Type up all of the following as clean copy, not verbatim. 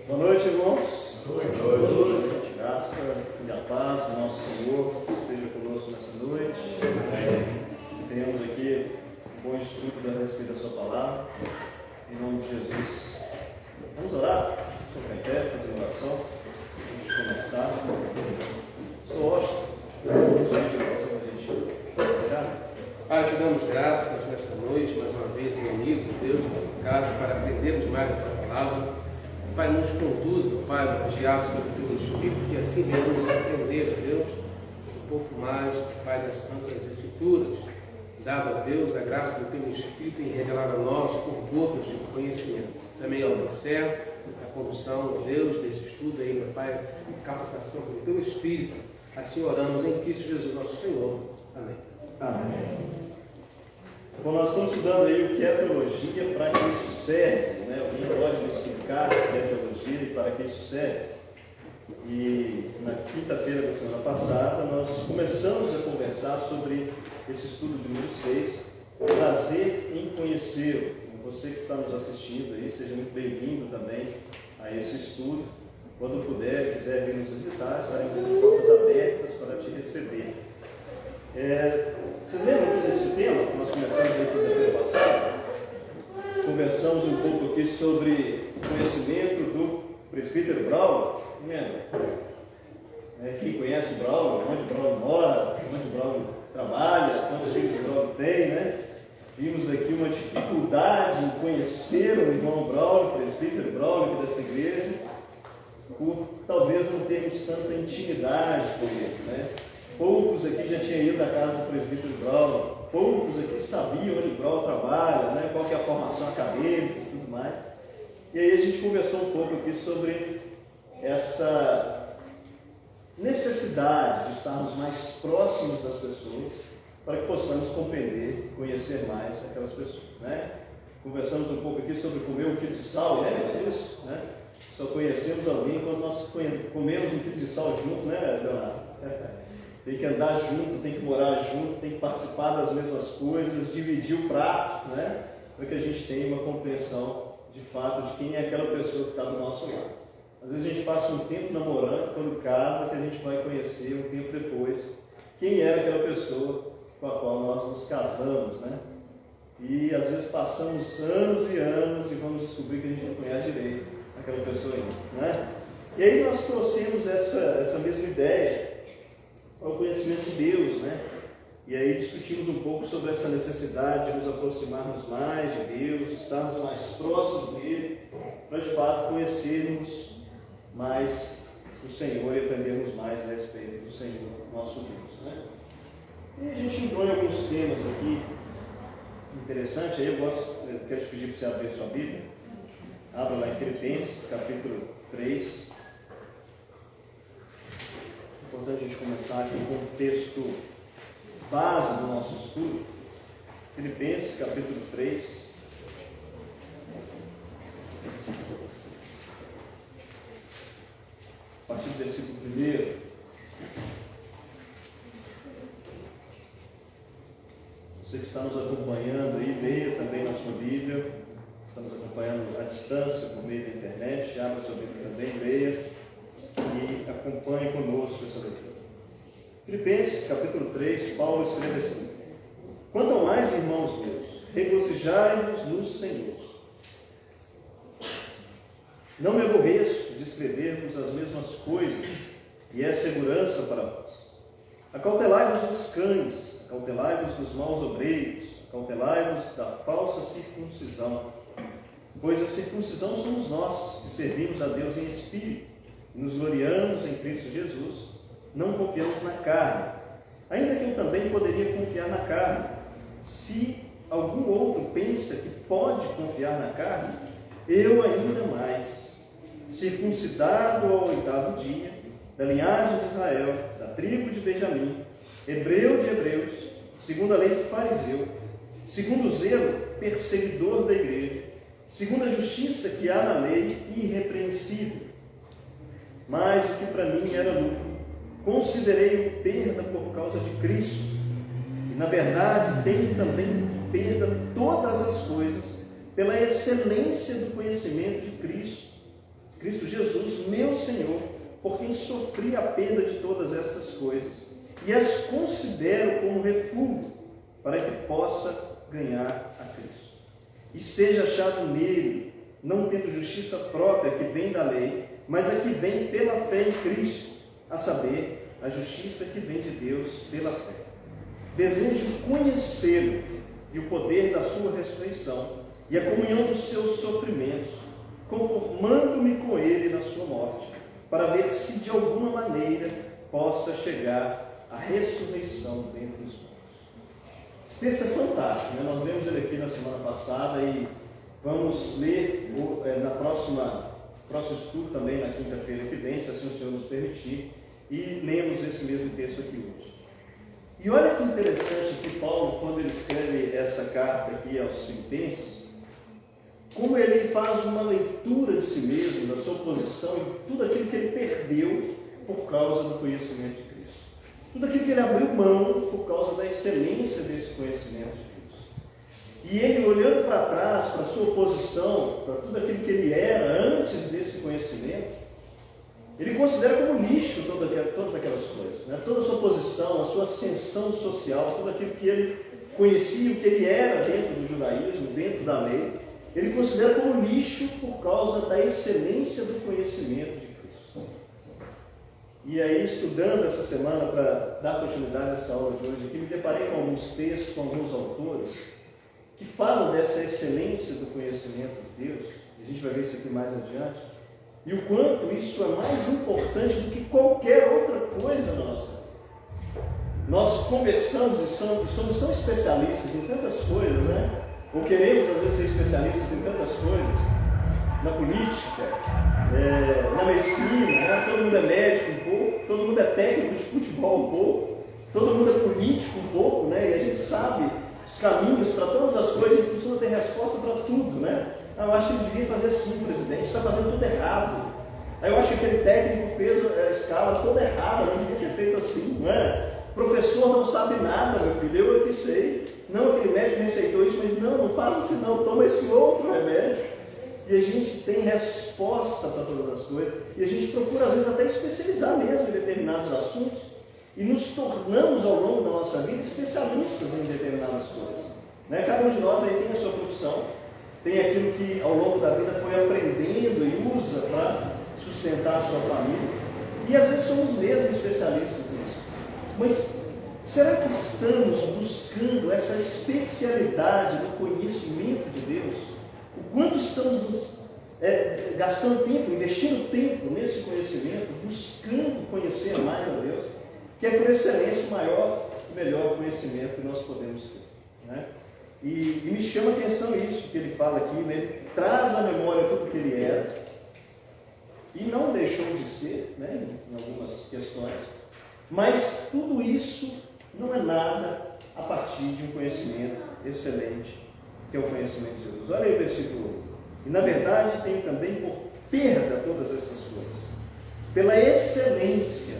Boa noite, irmãos. Boa noite. Graça e a paz do nosso Senhor seja conosco nessa noite. Tenhamos aqui um bom estudo a respeito da sua palavra. Em nome de Jesus. Vamos orar? Ficar em pé, fazer uma oração. Antes de começar. Sou Washington. Vamos fazer uma oração para a gente começar. Pai, te damos graças nesta noite, mais uma vez, reunidos, Deus, na casa, para aprendermos mais da tua palavra. Pai, nos conduza, Pai, guiados pelo teu Espírito, que assim venhamos aprender, Deus, um pouco mais, Pai, das Santas Escrituras. Dado a Deus a graça do teu Espírito em revelar a nós por gotas de conhecimento. Também ao teu servo, a condução, Deus, desse estudo aí, meu Pai, capacitação pelo teu Espírito. Assim oramos em Cristo Jesus, nosso Senhor. Amém. Amém. Bom, nós estamos estudando aí o que é teologia, para que isso serve, né? Alguém pode me explicar o que é teologia e para que isso serve? E na quinta-feira da semana passada nós começamos a conversar sobre esse estudo de número 6, prazer em conhecê-lo. Você que está nos assistindo aí, seja muito bem-vindo também a esse estudo. Quando puder, quiser vir nos visitar, estaremos de portas abertas para te receber. Vocês lembram aqui desse tema que nós começamos na quinta-feira passada? Conversamos um pouco aqui sobre o conhecimento do presbítero Braulio. Lembra? Quem conhece o Braulio, onde o Braulio mora, onde o Braulio trabalha, quantos filhos o Braulio tem, né? Vimos aqui uma dificuldade em conhecer o irmão Braulio, o presbítero Braulio aqui dessa igreja, por talvez não termos tanta intimidade com ele, né? Poucos aqui já tinham ido à casa do presbítero Braulio, poucos aqui sabiam onde o Braulio trabalha, né? Qual que é a formação acadêmica e tudo mais. E aí a gente conversou um pouco aqui sobre essa necessidade de estarmos mais próximos das pessoas para que possamos compreender, conhecer mais aquelas pessoas, né? Conversamos um pouco aqui sobre comer um quilo de sal, lembra disso, né? Só conhecemos alguém quando nós comemos um quilo de sal junto, né, Leonardo? Tem que andar junto, tem que morar junto, tem que participar das mesmas coisas, dividir o prato, né? Para que a gente tenha uma compreensão de fato de quem é aquela pessoa que está do nosso lado. Às vezes a gente passa um tempo namorando, quando casa, que a gente vai conhecer um tempo depois quem era aquela pessoa com a qual nós nos casamos, né? E às vezes passamos anos e anos e vamos descobrir que a gente não conhece direito aquela pessoa ainda, né? E aí nós trouxemos essa mesma ideia ao conhecimento de Deus, né? E aí discutimos um pouco sobre essa necessidade de nos aproximarmos mais de Deus, estarmos mais próximos dele, para de fato conhecermos mais o Senhor e aprendermos mais a respeito do Senhor, nosso Deus, né? E a gente entrou em alguns temas aqui interessantes. Aí eu quero te pedir para você abrir sua Bíblia. Abra lá em Filipenses, capítulo 3. É importante a gente começar aqui com o texto base do nosso estudo. Filipenses, capítulo 3. A partir do versículo 1. Você que está nos acompanhando aí, leia também na sua Bíblia. Estamos acompanhando à distância, por meio da internet. Abra sua Bíblia também, leia e acompanhe conosco essa leitura. Filipenses, capítulo 3, Paulo escreve assim: quanto ao mais, irmãos meus, regozijai-vos no Senhor. Não me aborreço de escrever-vos as mesmas coisas, e é segurança para vós. Acautelai-vos dos cães, acautelai-vos dos maus obreiros, acautelai-vos da falsa circuncisão. Pois a circuncisão somos nós, que servimos a Deus em espírito, e nos gloriamos em Cristo Jesus, não confiamos na carne, ainda que eu também poderia confiar na carne. Se algum outro pensa que pode confiar na carne, eu ainda mais, circuncidado ao 8º dia, da linhagem de Israel, da tribo de Benjamim, hebreu de hebreus, segundo a lei fariseu, segundo o zelo, perseguidor da igreja, segundo a justiça que há na lei, irrepreensível. Mas o que para mim era lucro, considerei-o perda por causa de Cristo, e na verdade tenho também perda todas as coisas, pela excelência do conhecimento de Cristo, Cristo Jesus, meu Senhor, por quem sofri a perda de todas estas coisas, e as considero como refúgio, para que possa ganhar a Cristo. E seja achado nele, não tendo justiça própria que vem da lei, mas a que vem pela fé em Cristo, a saber, a justiça que vem de Deus pela fé. Desejo conhecê-lo e o poder da sua ressurreição e a comunhão dos seus sofrimentos, conformando-me com ele na sua morte, para ver se de alguma maneira possa chegar à ressurreição dentre os mortos. Esse texto é fantástico, né? Nós lemos ele aqui na semana passada e vamos ler na próximo estudo também, na quinta-feira que vem, se assim o Senhor nos permitir, e lemos esse mesmo texto aqui hoje. E olha que interessante que Paulo, quando ele escreve essa carta aqui aos Filipenses, como ele faz uma leitura de si mesmo, da sua posição e tudo aquilo que ele perdeu por causa do conhecimento de Cristo. Tudo aquilo que ele abriu mão por causa da excelência desse conhecimento de Cristo. E ele, olhando para trás, para a sua posição, para tudo aquilo que ele era antes desse conhecimento, ele considera como lixo todas aquelas coisas, né? Toda a sua posição, a sua ascensão social, tudo aquilo que ele conhecia, o que ele era dentro do judaísmo, dentro da lei, ele considera como lixo por causa da excelência do conhecimento de Cristo. E aí, estudando essa semana para dar continuidade a essa aula de hoje aqui, me deparei com alguns textos, com alguns autores, que falam dessa excelência do conhecimento de Deus, e a gente vai ver isso aqui mais adiante, e o quanto isso é mais importante do que qualquer outra coisa na nossa vida. Nós conversamos e somos tão especialistas em tantas coisas, né? Ou queremos às vezes ser especialistas em tantas coisas, na política, na medicina, né? Todo mundo é médico um pouco, todo mundo é técnico de futebol um pouco, todo mundo é político um pouco, né? E a gente sabe os caminhos para todas as coisas, a gente costuma ter resposta para tudo, né? Eu acho que ele devia fazer assim, presidente, está fazendo tudo errado. Aí eu acho que aquele técnico fez a escala toda errada, não devia ter feito assim, não é? O professor não sabe nada, meu filho, eu é que sei. Não, aquele médico receitou isso, mas não faz assim não, toma esse outro remédio. E a gente tem resposta para todas as coisas, e a gente procura às vezes até especializar mesmo em determinados assuntos, e nos tornamos ao longo da nossa vida especialistas em determinadas coisas. Né? Cada um de nós aí tem a sua profissão, tem aquilo que ao longo da vida foi aprendendo e usa para sustentar a sua família, e às vezes somos mesmo especialistas nisso. Mas será que estamos buscando essa especialidade no conhecimento de Deus? O quanto estamos gastando tempo, investindo tempo nesse conhecimento, buscando conhecer mais a Deus, que é por excelência o maior e melhor conhecimento que nós podemos ter, né? E me chama a atenção isso que ele fala aqui, né? Ele traz à memória tudo que ele era e não deixou de ser, né? Em algumas questões, mas tudo isso não é nada a partir de um conhecimento excelente, que é o conhecimento de Jesus. Olha aí o versículo 8. E na verdade tem também por perda todas essas coisas, pela excelência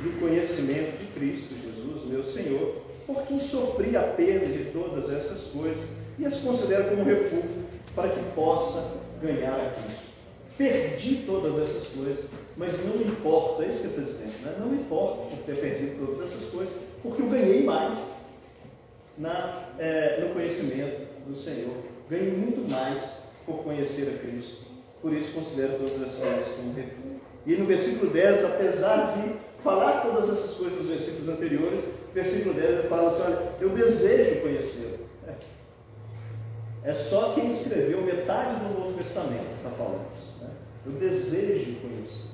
do conhecimento de Cristo Jesus, meu Senhor, por quem sofri a perda de todas essas coisas e as considero como refúgio para que possa ganhar a Cristo. Perdi todas essas coisas, mas não me importa, é isso que eu estou dizendo, né? Não me importa de ter perdido todas essas coisas, porque eu ganhei mais no conhecimento do Senhor. Ganhei muito mais por conhecer a Cristo. Por isso considero todas essas coisas como refúgio. E no versículo 10, apesar de falar todas essas coisas nos versículos anteriores, versículo 10 ele fala assim: olha, eu desejo conhecê-lo. É só quem escreveu metade do Novo Testamento que está falando isso, né? Eu desejo conhecer.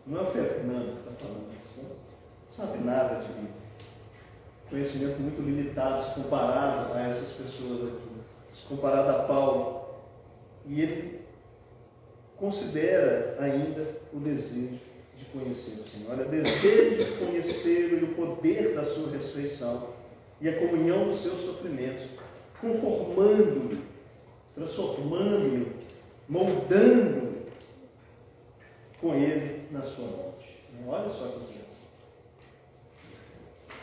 Não é o Fernando que está falando isso, não sabe nada de mim. Conhecimento muito limitado se comparado a essas pessoas aqui, se comparado a Paulo. E ele considera ainda o desejo de conhecer o Senhor. Olha, desejo conhecê-lo e o poder da sua ressurreição e a comunhão dos seus sofrimentos, conformando-me, transformando-me, moldando-me com ele na sua morte. Olha só que coisa.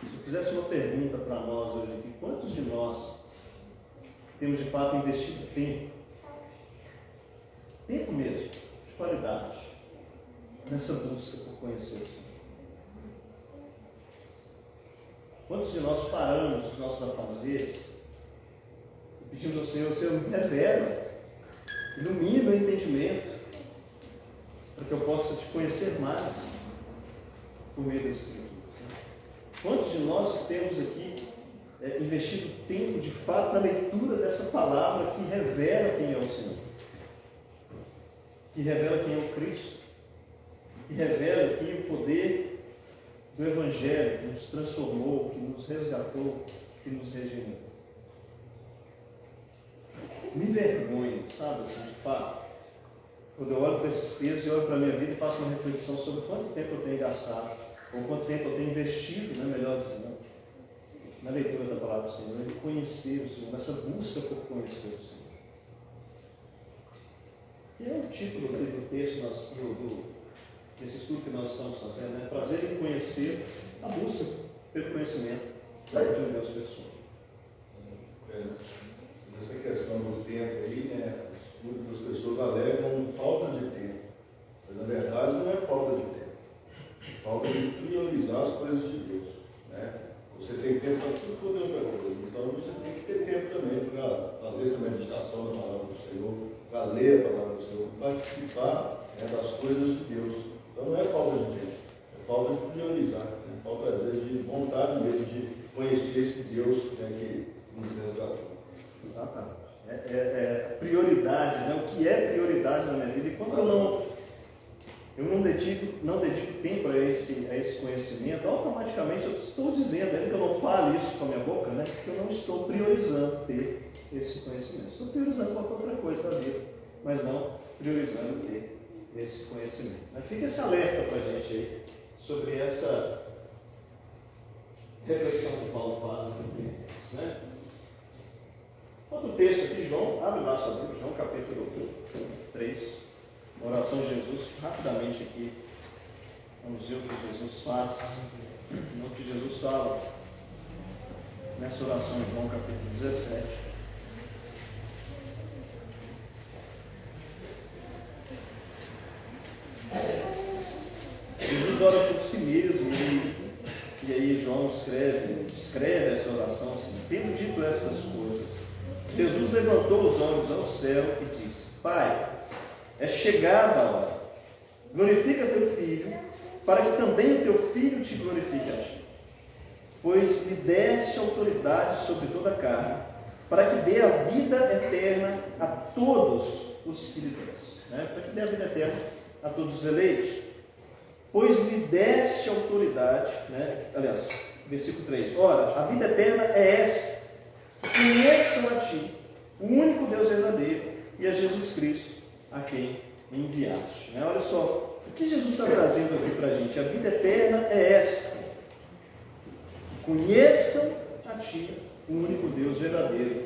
Se eu fizesse uma pergunta para nós hoje aqui, quantos de nós temos de fato investido tempo qualidade nessa busca por conhecer o Senhor? Quantos de nós paramos os nossos afazeres e pedimos ao Senhor, Senhor, me revela, ilumina o entendimento, para que eu possa te conhecer mais por meio desse livro? Quantos de nós temos aqui investido tempo, de fato, na leitura dessa palavra que revela quem é o Senhor? Que revela quem é o Cristo? Que revela aqui o poder do Evangelho que nos transformou, que nos resgatou, que nos regenerou? Me vergonha, sabe, assim, de fato, quando eu olho para esses textos e olho para a minha vida e faço uma reflexão sobre quanto tempo eu tenho gastado, ou quanto tempo eu tenho investido, né, melhor dizendo, na leitura da palavra do Senhor, em conhecer o Senhor, nessa busca por conhecer o Senhor. Que é o título aqui do texto, desse estudo que nós estamos fazendo, né? Prazer em conhecer, a busca pelo conhecimento de um Deus pessoal. Essa questão do tempo aí, né? Muitas pessoas alegam falta de tempo, mas na verdade não é falta de tempo, é falta de priorizar as coisas de Deus, né? Você tem tempo para tudo quanto é outra coisa, então você tem que ter tempo também para fazer essa meditação da palavra do Senhor, para ler a palavra do Senhor, para participar, né, das coisas de Deus. Então não é falta de tempo, é falta de priorizar, né? Falta às vezes de vontade mesmo de conhecer esse Deus, né, que nos resgatou. Exatamente. É prioridade, né? O que é prioridade na minha vida? E quando eu não dedico tempo a esse conhecimento, automaticamente eu estou dizendo, ainda que eu não fale isso com a minha boca, né? Que eu não estou priorizando ter esse conhecimento. Estou priorizando qualquer outra coisa da vida, mas não priorizando ter esse conhecimento. Mas fica esse alerta para a gente aí sobre essa reflexão que Paulo faz no capítulo, né? Outro texto aqui, João, abre lá sua Bíblia, João capítulo 3, oração de Jesus, rapidamente aqui, vamos ver o que Jesus faz, o que Jesus fala nessa oração de João capítulo 17. Jesus ora por si mesmo e aí João escreve essa oração assim: tendo dito essas coisas, Jesus levantou os olhos ao céu e disse: Pai, é chegada a hora, glorifica teu Filho, para que também o teu Filho te glorifique a ti, pois lhe deste autoridade sobre toda a carne, para que dê a vida eterna a todos os que lhe deste, né? Para que dê a vida eterna a todos os eleitos, pois lhe deste autoridade, né? Aliás, versículo 3, ora, a vida eterna é essa: conheçam a ti, o único Deus verdadeiro, e a Jesus Cristo, a quem enviaste. Né? Olha só, o que Jesus está trazendo aqui para a gente? A vida eterna é essa: conheçam a ti, o único Deus verdadeiro,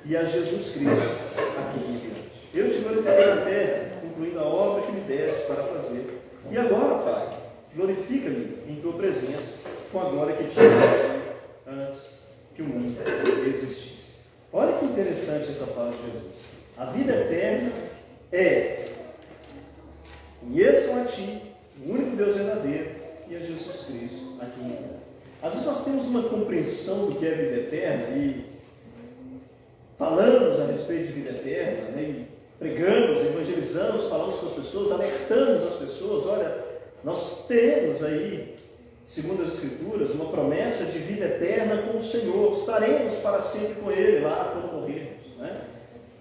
e a Jesus Cristo, a quem enviaste. Eu te glorifiquei na terra, concluindo a obra que me deste para fazer. E agora, Pai, glorifica-me em tua presença, com a glória que tinhas antes que o mundo existisse. Olha que interessante essa fala de Jesus. A vida eterna é: conheçam a ti, o único Deus verdadeiro, e a Jesus Cristo, a quem enviaste. Às vezes nós temos uma compreensão do que é vida eterna e falamos a respeito de vida eterna, né? E pregamos, evangelizamos, falamos com as pessoas, alertamos as pessoas. Olha, nós temos aí, segundo as Escrituras, uma promessa de vida eterna com o Senhor. Estaremos para sempre com Ele lá quando morrermos, né?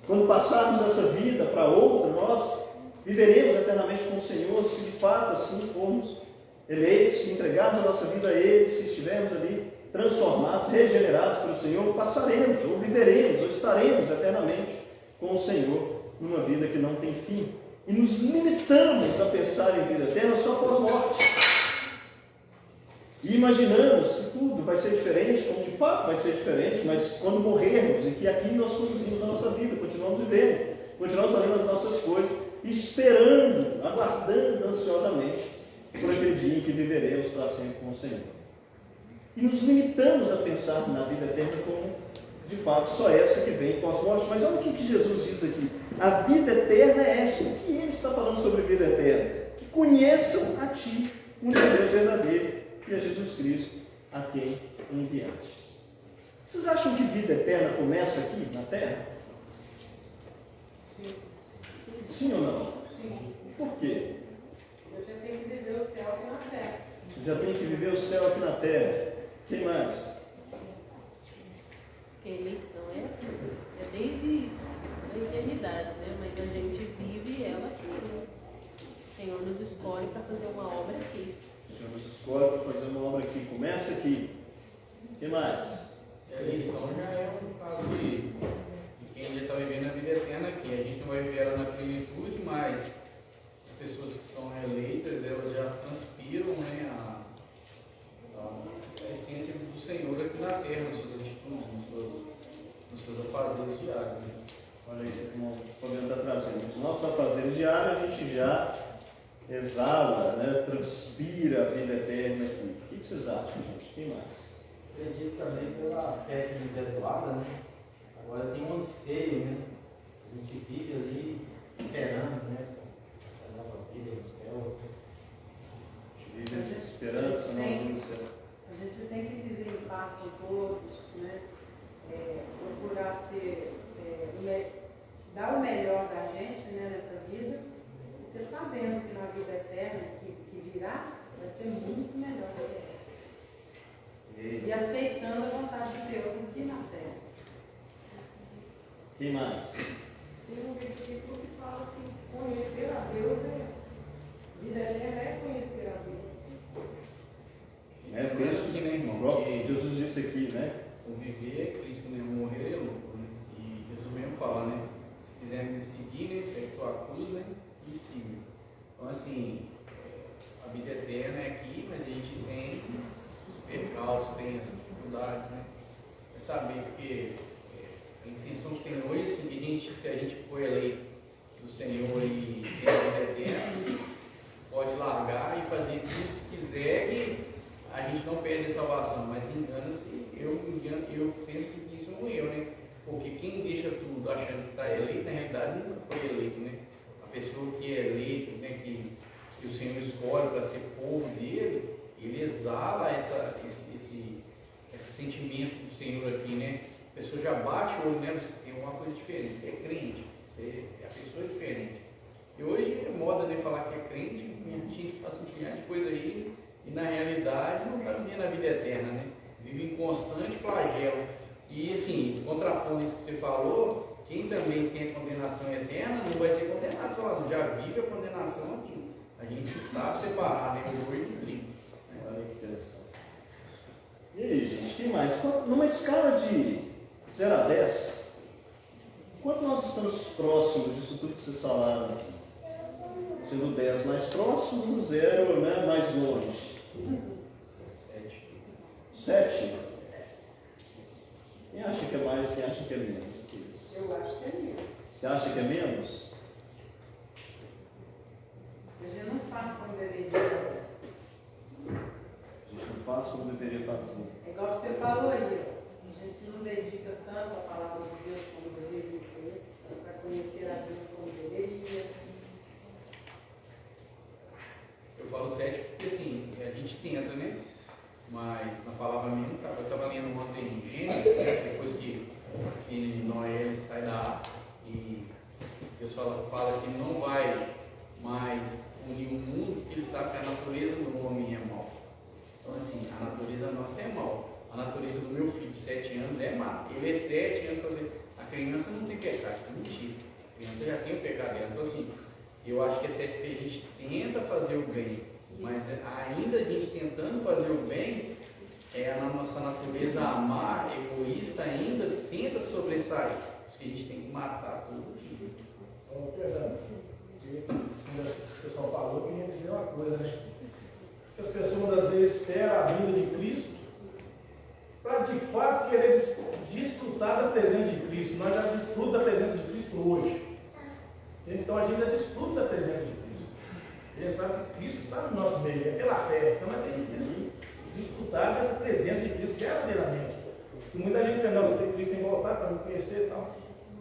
Quando passarmos essa vida para outra, nós viveremos eternamente com o Senhor, se de fato assim formos eleitos, se entregarmos a nossa vida a Ele, se estivermos ali transformados, regenerados pelo Senhor, passaremos, ou viveremos, ou estaremos eternamente com o Senhor numa vida que não tem fim. E nos limitamos a pensar em vida eterna só após morte. E imaginamos que tudo vai ser diferente, como de fato vai ser diferente, mas quando morrermos, e que aqui nós conduzimos a nossa vida, continuamos vivendo, continuamos fazendo as nossas coisas, esperando, aguardando ansiosamente por aquele dia em que viveremos para sempre com o Senhor. E nos limitamos a pensar na vida eterna como, de fato, só essa que vem pós-morte. Mas olha o que Jesus diz aqui: a vida eterna é essa. O que ele está falando sobre vida eterna? Que conheçam a Ti, o único Deus verdadeiro, e a Jesus Cristo, a quem enviaste. Vocês acham que vida eterna começa aqui na Terra? Sim ou não? Sim. Por quê? Eu já tenho que viver o céu aqui na terra. Você já tem que viver o céu aqui na Terra. Quem mais? Porque a eleição é desde a eternidade, né? Mas a gente vive ela aqui, né? O Senhor nos escolhe para fazer uma obra aqui. O Senhor nos escolhe para fazer uma obra aqui. Começa aqui. Quem mais? A eleição já é um caso de quem já está vivendo a vida eterna aqui. A gente não vai viver ela na plenitude, mas as pessoas que são eleitas, elas já transpiram, né, a essência do Senhor aqui na terra, nas suas atitudes, nos seus afazeres diários. Né? Olha aí, como o Fabiano está trazendo. Os nossos afazeres diários a gente já exala, né, transpira a vida eterna aqui. O que vocês acham, gente? Quem mais? Acredito também pela fé que nos é doada, né? Agora tem um anseio, né? A gente vive ali esperando, né? Essa nova vida no céu. Vive esperando essa nova vida no céu. A gente tem que viver em paz com todos, né? Procurar ser, dar o melhor da gente, né, nessa vida, porque sabendo que na vida eterna que virá, vai ser muito melhor do que essa. E aceitando a vontade de Deus aqui na terra. Quem mais? Tem um versículo que fala que conhecer a Deus vida eterna é conhecer a Deus. É, texto, assim, né, irmão? o próprio Jesus disse aqui, né? O viver é Cristo, né? O morrer é lucro, né? E Jesus mesmo fala, né? Se quiser me seguir, né? Pegue tua cruz, né? E siga. Então, assim, a vida eterna é aqui, mas a gente tem os percalços, tem as dificuldades, né? É saber, porque a intenção que tem hoje, assim, que se a gente for eleito do Senhor e tem a vida eterna, a gente pode largar e fazer tudo que quiser e a gente não perde a salvação, mas engana-se. Eu penso que isso é um erro, né? Porque quem deixa tudo achando que está eleito, na realidade nunca foi eleito, né? A pessoa que é eleito, né, que o Senhor escolhe para ser povo dele, ele exala esse sentimento do Senhor aqui, né? A pessoa já bate o olho, né? Você tem uma coisa diferente, você é crente, a pessoa é diferente. E hoje é moda, né, falar que é crente, a gente faz um milhão de coisa aí, e na realidade não está vivendo a vida eterna, né? Vive em constante flagelo. E assim, contrapondo isso que você falou, quem também tem a condenação eterna não vai ser condenado, só não, já vive a condenação aqui. A gente sabe separar, né, o joio do trigo. Olha que interessante. E aí, gente, quem mais? Numa escala de 0 a 10, quanto nós estamos próximos disso tudo que vocês falaram aqui? Sendo 10 mais próximo, 0, né, mais longe. 7? Quem acha que é mais, quem acha que é menos? Eu acho que é menos. Você acha que é menos? A gente não faz como deveria fazer. A gente não faz como deveria fazer. É igual você falou aí, ó. A gente não dedica tanto a palavra de Deus como deveria, para conhecer a Deus como deveria. Eu falo 7 porque assim, a gente tenta, né? Mas na palavra mesmo, eu estava lendo ontem em Gênesis, depois que Noé sai da arca e Deus fala que não vai mais unir o mundo, porque ele sabe que a natureza do homem é mal. Então assim, a natureza nossa é mal. A natureza do meu filho de 7 anos é má. Ele é 7 anos fazer. A criança não tem pecado, isso é mentira. A criança já tem o pecado dela. Então assim, eu acho que é 7 porque a gente tenta fazer o bem. Mas ainda a gente tentando fazer o bem, a nossa natureza amar, egoísta ainda, tenta sobressair. Por isso que a gente tem que matar tudo. Fernando, o pessoal falou, eu queria dizer uma coisa, né? Que as pessoas às vezes esperam a vinda de Cristo para de fato querer desfrutar da presença de Cristo. Nós já desfrutamos da presença de Cristo hoje. Então a gente já desfruta da presença de Cristo. Ele sabe que Cristo está no nosso meio, é pela fé. Então nós temos que desfrutar dessa presença de Cristo verdadeiramente. E muita gente pensa, não, Cristo tem que voltar para me conhecer e tal.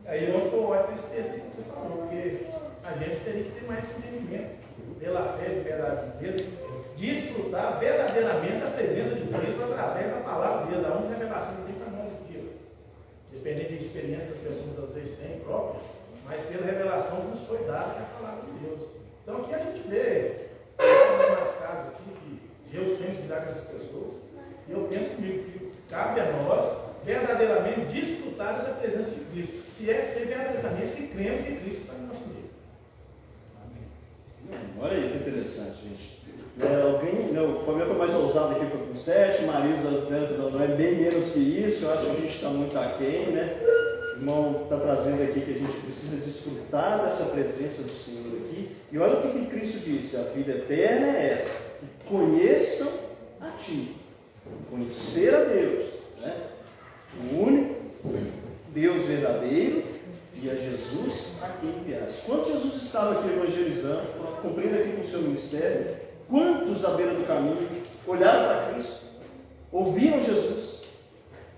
Aí onde eu olho para esse texto que você falou, porque a a gente teria que ter mais entendimento pela fé de verdade mesmo, desfrutar verdadeiramente da presença de Cristo através da palavra dele, da única revelação que tem para nós aqui. Dependendo de experiência que as pessoas muitas vezes têm própria, mas pela revelação que nos foi dada, que é a palavra de Deus. Então aqui a gente vê mais casos aqui que Deus tem que lidar com essas pessoas, e eu penso comigo que cabe a nós verdadeiramente desfrutar dessa presença de Cristo, se é ser verdadeiramente que cremos que Cristo está no nosso meio. Amém. Olha aí que interessante, gente. O Fabiano foi mais ousado aqui, foi com 7, Marisa não é bem menos que isso, eu acho que a gente está muito aquém, né? O irmão está trazendo aqui que a gente precisa desfrutar dessa presença do Senhor aqui. E olha o que Cristo disse: a vida eterna é essa, que conheçam a Ti, conhecer a Deus, né? O único Deus verdadeiro e a Jesus a quem enviaste. Quando Jesus estava aqui evangelizando, cumprindo aqui com o seu ministério, quantos à beira do caminho olharam para Cristo, ouviram Jesus?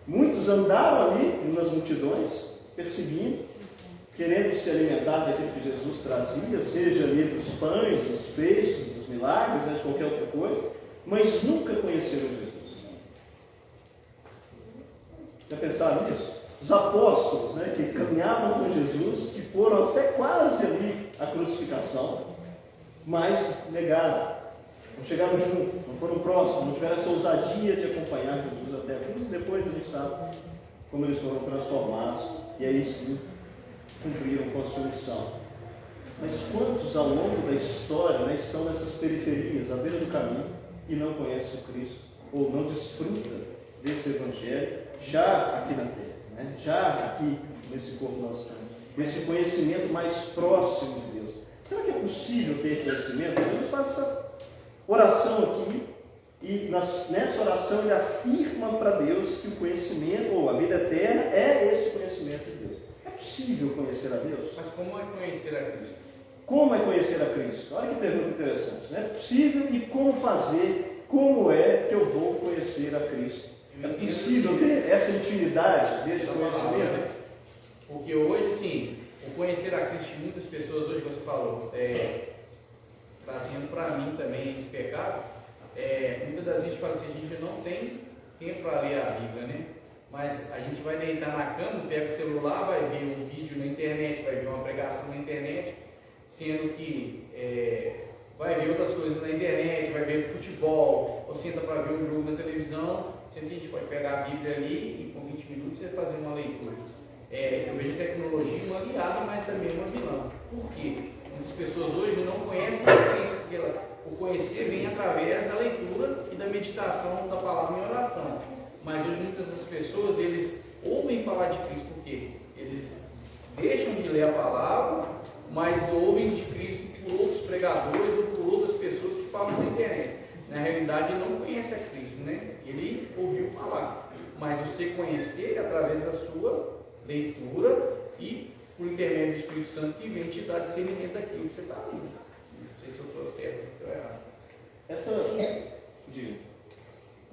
Muitos andaram ali nas multidões, perseguindo, querendo se alimentar daquilo que Jesus trazia, seja ali dos pães, dos peixes, dos milagres, né, de qualquer outra coisa, mas nunca conheceram Jesus. Já pensaram nisso? Os apóstolos, né, que caminhavam com Jesus, que foram até quase ali a crucificação, mas negaram, não chegaram junto, não foram próximos, não tiveram essa ousadia de acompanhar Jesus até a cruz, e depois a gente sabe como eles foram transformados, e aí sim cumpriram com a sua missão. Mas quantos ao longo da história, né, estão nessas periferias, à beira do caminho, e não conhecem o Cristo, ou não desfrutam desse Evangelho, já aqui na terra, né? Já aqui nesse corpo nós estamos, desse conhecimento mais próximo de Deus. Será que é possível ter conhecimento? Jesus faz essa oração aqui, e nessa oração ele afirma para Deus que o conhecimento, ou a vida eterna, é esse conhecimento de Deus. É possível conhecer a Deus? Mas como é conhecer a Cristo? Como é conhecer a Cristo? Olha que pergunta interessante, né? É possível, e como fazer? Como é que eu vou conhecer a Cristo? É possível ter essa intimidade desse conhecimento? Porque hoje, sim, o conhecer a Cristo, muitas pessoas, hoje você falou, trazendo para mim também esse pecado, muitas das vezes fala assim, a gente não tem tempo para ler a Bíblia, né? Mas a gente vai deitar na cama, pega o celular, vai ver um vídeo na internet, vai ver uma pregação na internet, sendo que vai ver outras coisas na internet, vai ver futebol, ou senta para ver um jogo na televisão, sendo que a gente pode pegar a Bíblia ali e com 20 minutos você fazer uma leitura. Eu vejo tecnologia uma aliada, mas também uma vilã. Por quê? Muitas pessoas hoje não conhecem a Cristo, porque o conhecer vem através da leitura e da meditação da palavra em oração. Mas hoje muitas das pessoas, eles ouvem falar de Cristo, porque eles deixam de ler a palavra, mas ouvem de Cristo por outros pregadores ou por outras pessoas que falam na internet. Na realidade, ele não conhece a Cristo, né? Ele ouviu falar. Mas você conhecer através da sua leitura e por intermédio do Espírito Santo que vem te dar discernimento daquilo que você está lendo. Não sei se eu estou certo ou estou errado. Diga.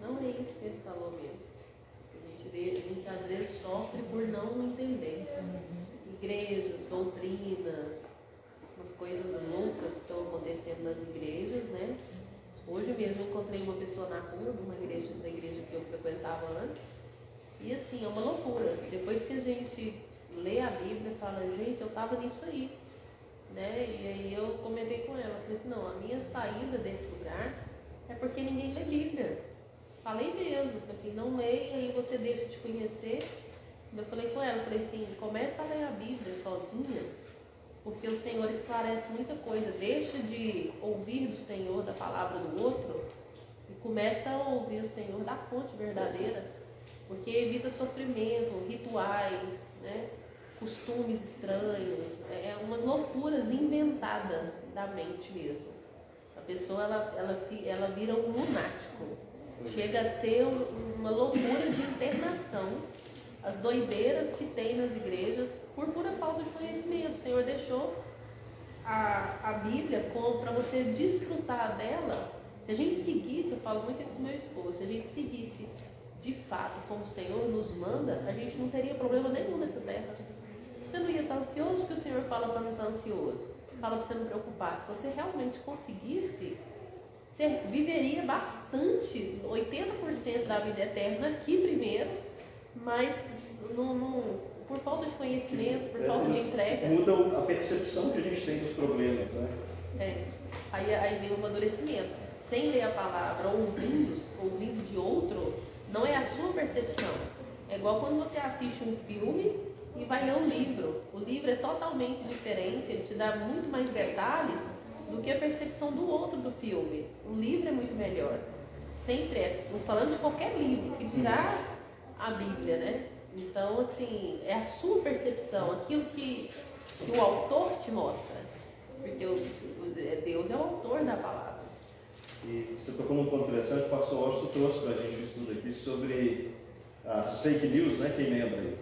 Não é isso que ele falou mesmo. A gente às vezes sofre por não entender. Igrejas, doutrinas, umas coisas loucas que estão acontecendo nas igrejas, né? Hoje mesmo eu encontrei uma pessoa na rua, da igreja que eu frequentava antes, e assim, é uma loucura. Depois que a gente lê a Bíblia, fala, gente, eu estava nisso aí, né? E aí eu comentei com ela, falei assim, não, a minha saída desse lugar é porque ninguém lê Bíblia. Falei mesmo, falei assim, não leia, aí você deixa de conhecer. Eu falei com ela, falei assim, começa a ler a Bíblia sozinha, porque o Senhor esclarece muita coisa. Deixa de ouvir do Senhor, da palavra do outro, e começa a ouvir o Senhor da fonte verdadeira, porque evita sofrimento, rituais, né? Costumes estranhos, umas loucuras inventadas da mente mesmo. A pessoa ela vira um lunático, chega a ser uma loucura de internação, as doideiras que tem nas igrejas por pura falta de conhecimento. O Senhor deixou a Bíblia para você desfrutar dela. Se a gente seguisse, eu falo muito isso com meu esposo, se a gente seguisse de fato como o Senhor nos manda, a gente não teria problema nenhum nessa terra. Você não ia estar ansioso porque o Senhor fala para não estar ansioso. fala para você não preocupar. Se você realmente conseguisse, você viveria bastante, 80% da vida eterna aqui primeiro, mas por falta de conhecimento, por falta de entrega. Muda a percepção que a gente tem dos problemas, né? Aí vem o amadurecimento. Sem ler a palavra, ouvindo de outro, não é a sua percepção. É igual quando você assiste um filme e vai ler um livro. O livro é totalmente diferente, ele te dá muito mais detalhes do que a percepção do outro do filme. O livro é muito melhor. Sempre é. Falando de qualquer livro, que dirá a Bíblia, né? Então, assim, é a sua percepção, aquilo que o autor te mostra. Porque Deus é o autor da palavra. E você tocou num ponto interessante, o pastor Austin trouxe para a gente um estudo aqui sobre as fake news, né? Quem lembra aí?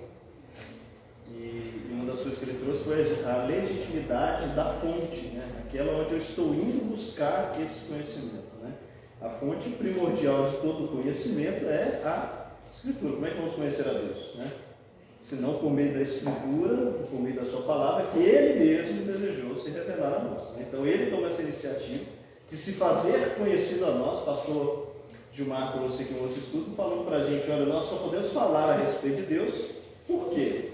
E uma das coisas que ele trouxe foi a legitimidade da fonte, né? Aquela onde eu estou indo buscar esse conhecimento, né? A fonte primordial de todo conhecimento é a Escritura. Como é que vamos conhecer a Deus, né? Se não por meio da Escritura, por meio da sua palavra, que Ele mesmo desejou se revelar a nós, né? Então Ele toma essa iniciativa de se fazer conhecido a nós. Pastor Gilmar trouxe aqui um outro estudo falando para a gente, olha, nós só podemos falar a respeito de Deus, por quê?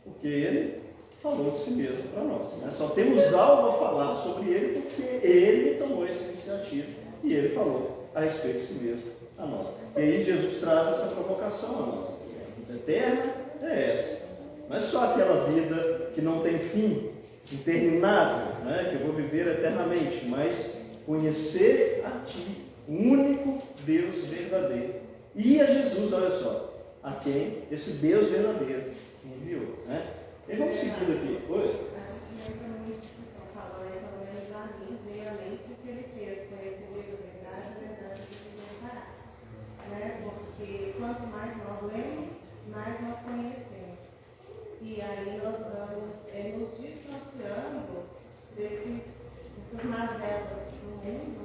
Porque Ele falou de si mesmo para nós, né? Só temos algo a falar sobre Ele porque Ele tomou essa iniciativa e Ele falou a respeito de si mesmo a nós. E aí Jesus traz essa provocação a nós. A vida eterna é essa. Não é só aquela vida que não tem fim, interminável, né? Que eu vou viver eternamente, mas conhecer a Ti, o único Deus verdadeiro. E a Jesus, olha só, a quem esse Deus verdadeiro enviou, né? E vamos seguindo aqui. Oi? Porque quanto mais nós lemos, mais nós conhecemos. E aí nós vamos nos distanciando dessas mazelas do mundo,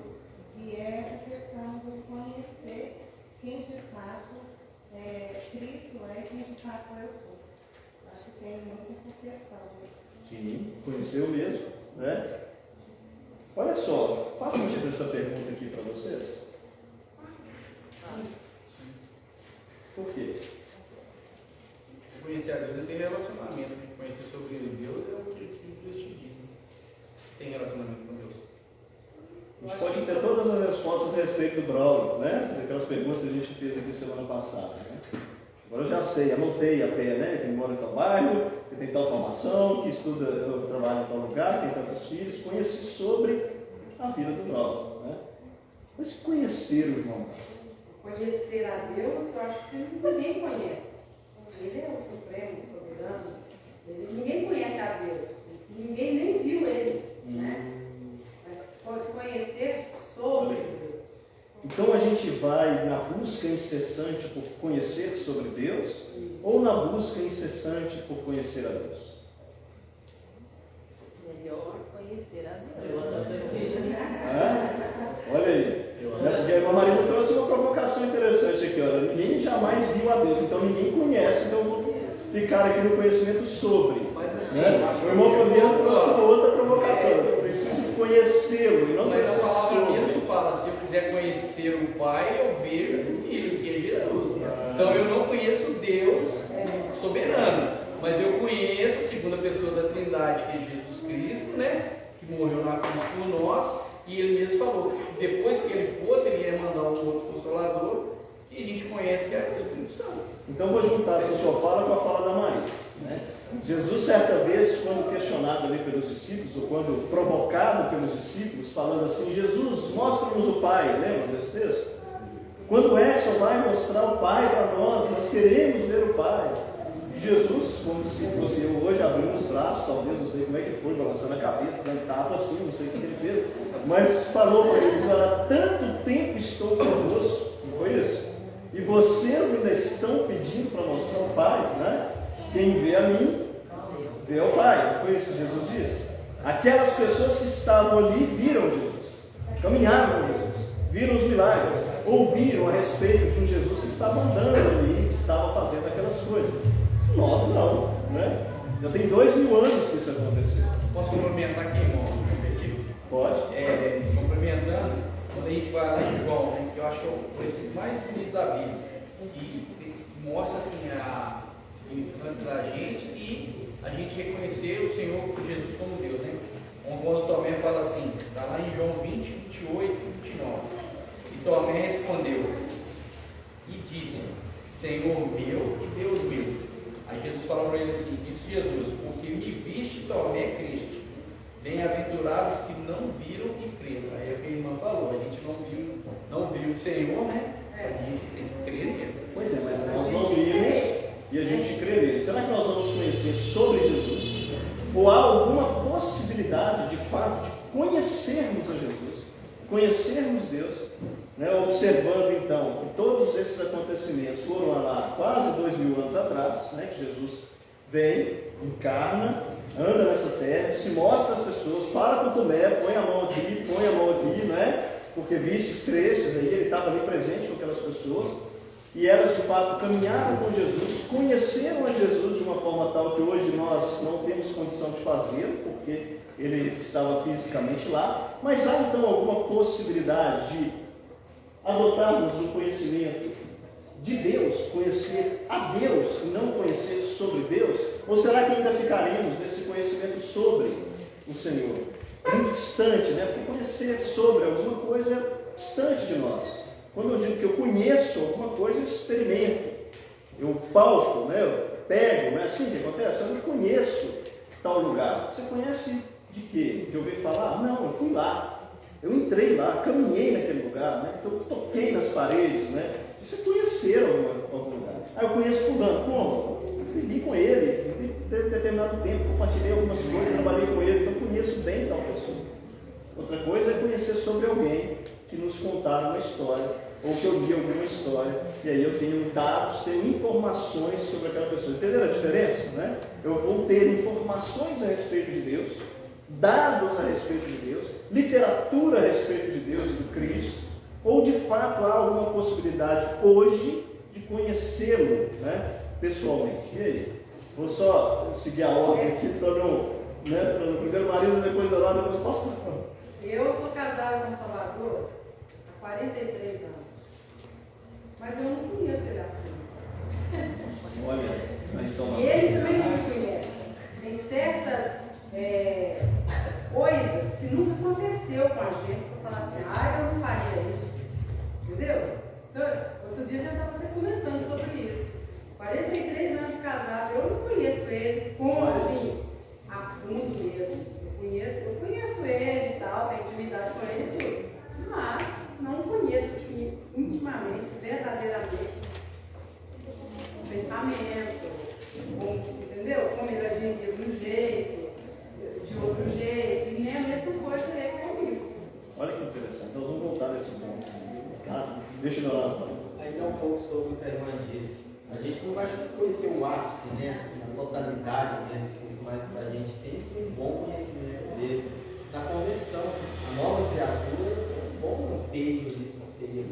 que é essa questão de conhecer quem de fato Cristo é e quem de fato eu sou. Acho que tem muito essa questão. Sim, conheceu mesmo, né? Olha só, faz sentido essa pergunta aqui para vocês? Por quê? Conhecer a Deus é ter relacionamento. Conhecer sobre Deus é o que Deus te diz. Tem relacionamento com Deus. A gente pode ter todas as respostas a respeito do Braulio, né? Aquelas perguntas que a gente fez aqui semana passada, né? Agora eu já sei, anotei até, né? Que mora em tal bairro, que tem tal formação, que estuda, eu trabalho em tal lugar, tem tantos filhos. Conheci sobre a vida do Braulio, né? Mas conhecer o irmão. Conhecer a Deus, eu acho que ninguém conhece. Ele é o supremo, soberano. Ninguém conhece a Deus. Ninguém nem viu ele, né? Mas pode conhecer sobre Deus. Então a gente vai na busca incessante por conhecer sobre Deus ou na busca incessante por conhecer a Deus? Melhor conhecer a Deus. Olha aí. Porque a irmã Marisa trouxe uma provocação interessante aqui. Olha, ninguém jamais viu a Deus, então ninguém conhece, então eu vou ficar aqui no conhecimento sobre. Né? O irmão Fabiano trouxe uma outra provocação. Eu preciso conhecê-lo e não conhecer sobre. Mesmo fala, se eu quiser conhecer o Pai, eu vejo o Filho, que é Jesus. Então eu não conheço Deus soberano, mas eu conheço a segunda pessoa da Trindade, que é Jesus Cristo, né? Que morreu na cruz por nós. E ele mesmo falou que depois que ele fosse, ele ia mandar um outro Consolador, que a gente conhece, que é o Espírito Santo. Então vou juntar essa sua fala com a fala da Maria, né? Jesus, certa vez, quando questionado ali pelos discípulos, ou quando provocado pelos discípulos, falando assim, Jesus, mostra-nos o Pai, lembra desse texto? Quando é que só vai mostrar o Pai para nós? Nós queremos ver o Pai. E Jesus, como se fosse eu hoje, abriu os braços, talvez, não sei como é que foi, balançando a cabeça, dando tapa assim, não sei o que ele fez, mas falou para eles, olha, tanto tempo estou convosco, não foi isso? E vocês ainda estão pedindo para mostrar o Pai, né? Quem vê a mim, vê o Pai. Não foi isso que Jesus disse? Aquelas pessoas que estavam ali viram Jesus, caminharam com Jesus, viram os milagres, ouviram a respeito de um Jesus que estava andando ali, que estava fazendo aquelas coisas. Nós não, né? Já tem 2000 anos que isso aconteceu. Posso complementar aqui, irmão? e mostra assim a significância da gente e a gente reconhecer o Senhor Jesus como Deus, né? Quando Tomé fala assim, está lá em João 20, 28 e 29. E Tomé respondeu e disse: Senhor meu e Deus meu. Aí Jesus falou para ele assim, disse Jesus: porque me viste, Tomé, criste. Bem-aventurados que não viram e creram. Aí é o que a irmã falou, a gente não viu o Senhor, né? A gente tem que crer nele. Pois é, mas nós não vimos e a gente crê nele. Será que nós vamos conhecer sobre Jesus? Ou há alguma possibilidade, de fato, de conhecermos a Jesus, conhecermos Deus, né? Observando então que todos esses acontecimentos foram lá quase 2000 anos atrás, né? Que Jesus vem, encarna, anda nessa terra, se mostra às pessoas, fala com Tomé, põe a mão aqui, né? Porque vistes, cresces, aí ele estava ali presente com aquelas pessoas, e elas de fato caminharam com Jesus, conheceram a Jesus de uma forma tal que hoje nós não temos condição de fazer, porque ele estava fisicamente lá, mas há então alguma possibilidade de adotarmos um conhecimento de Deus, conhecer a Deus e não conhecer sobre Deus? Ou será que ainda ficaremos nesse conhecimento sobre o Senhor? Muito distante, né? Porque conhecer sobre alguma coisa é distante de nós. Quando eu digo que eu conheço alguma coisa, eu experimento, eu palpo, né? Eu pego, não é assim que acontece? Eu não conheço tal lugar. Você conhece de quê? De ouvir falar? Não, eu fui lá, eu entrei lá, caminhei naquele lugar, né? Então, eu toquei nas paredes, né? Isso é conhecer algum lugar. Ah, eu conheço fulano, como? Eu vivi com ele, em determinado tempo, compartilhei algumas coisas, trabalhei com ele, então conheço bem tal pessoa. Outra coisa é conhecer sobre alguém que nos contaram uma história, ou que eu li alguma história, e aí eu tenho dados, tenho informações sobre aquela pessoa. Entenderam a diferença? Né? Eu vou ter informações a respeito de Deus, dados a respeito de Deus, literatura a respeito de Deus e do Cristo, ou de fato há alguma possibilidade hoje de conhecê-lo, né, pessoalmente. E aí? Vou só seguir a ordem aqui para não, né, primeiro marido, depois da lá, depois pastor. Eu sou casada com Salvador há 43 anos, mas eu não conheço ele assim. Olha, aí são E ele também não me conhece. Tem certas coisas que nunca aconteceu com a gente, para falar assim, eu não faria isso. Entendeu? Então, outro dia a gente estava até comentando sobre isso. 43 anos de casado, eu não conheço ele como assim, a fundo mesmo. Eu conheço ele e tal, tenho intimidade com ele e tudo. Mas não conheço assim, intimamente, verdadeiramente, o pensamento, entendeu? Como ele agiria de um jeito, de outro jeito, e nem a mesma coisa ele comigo. Olha que interessante, nós vamos voltar nesse ponto. Tá? Deixa eu lá. Ainda um pouco sobre o que a irmã disse. A gente não vai conhecer o ápice, né? Assim, a totalidade, né? Mas a gente tem sim um bom conhecimento dele. Na conversão, a nova criatura é um bom peso de seria.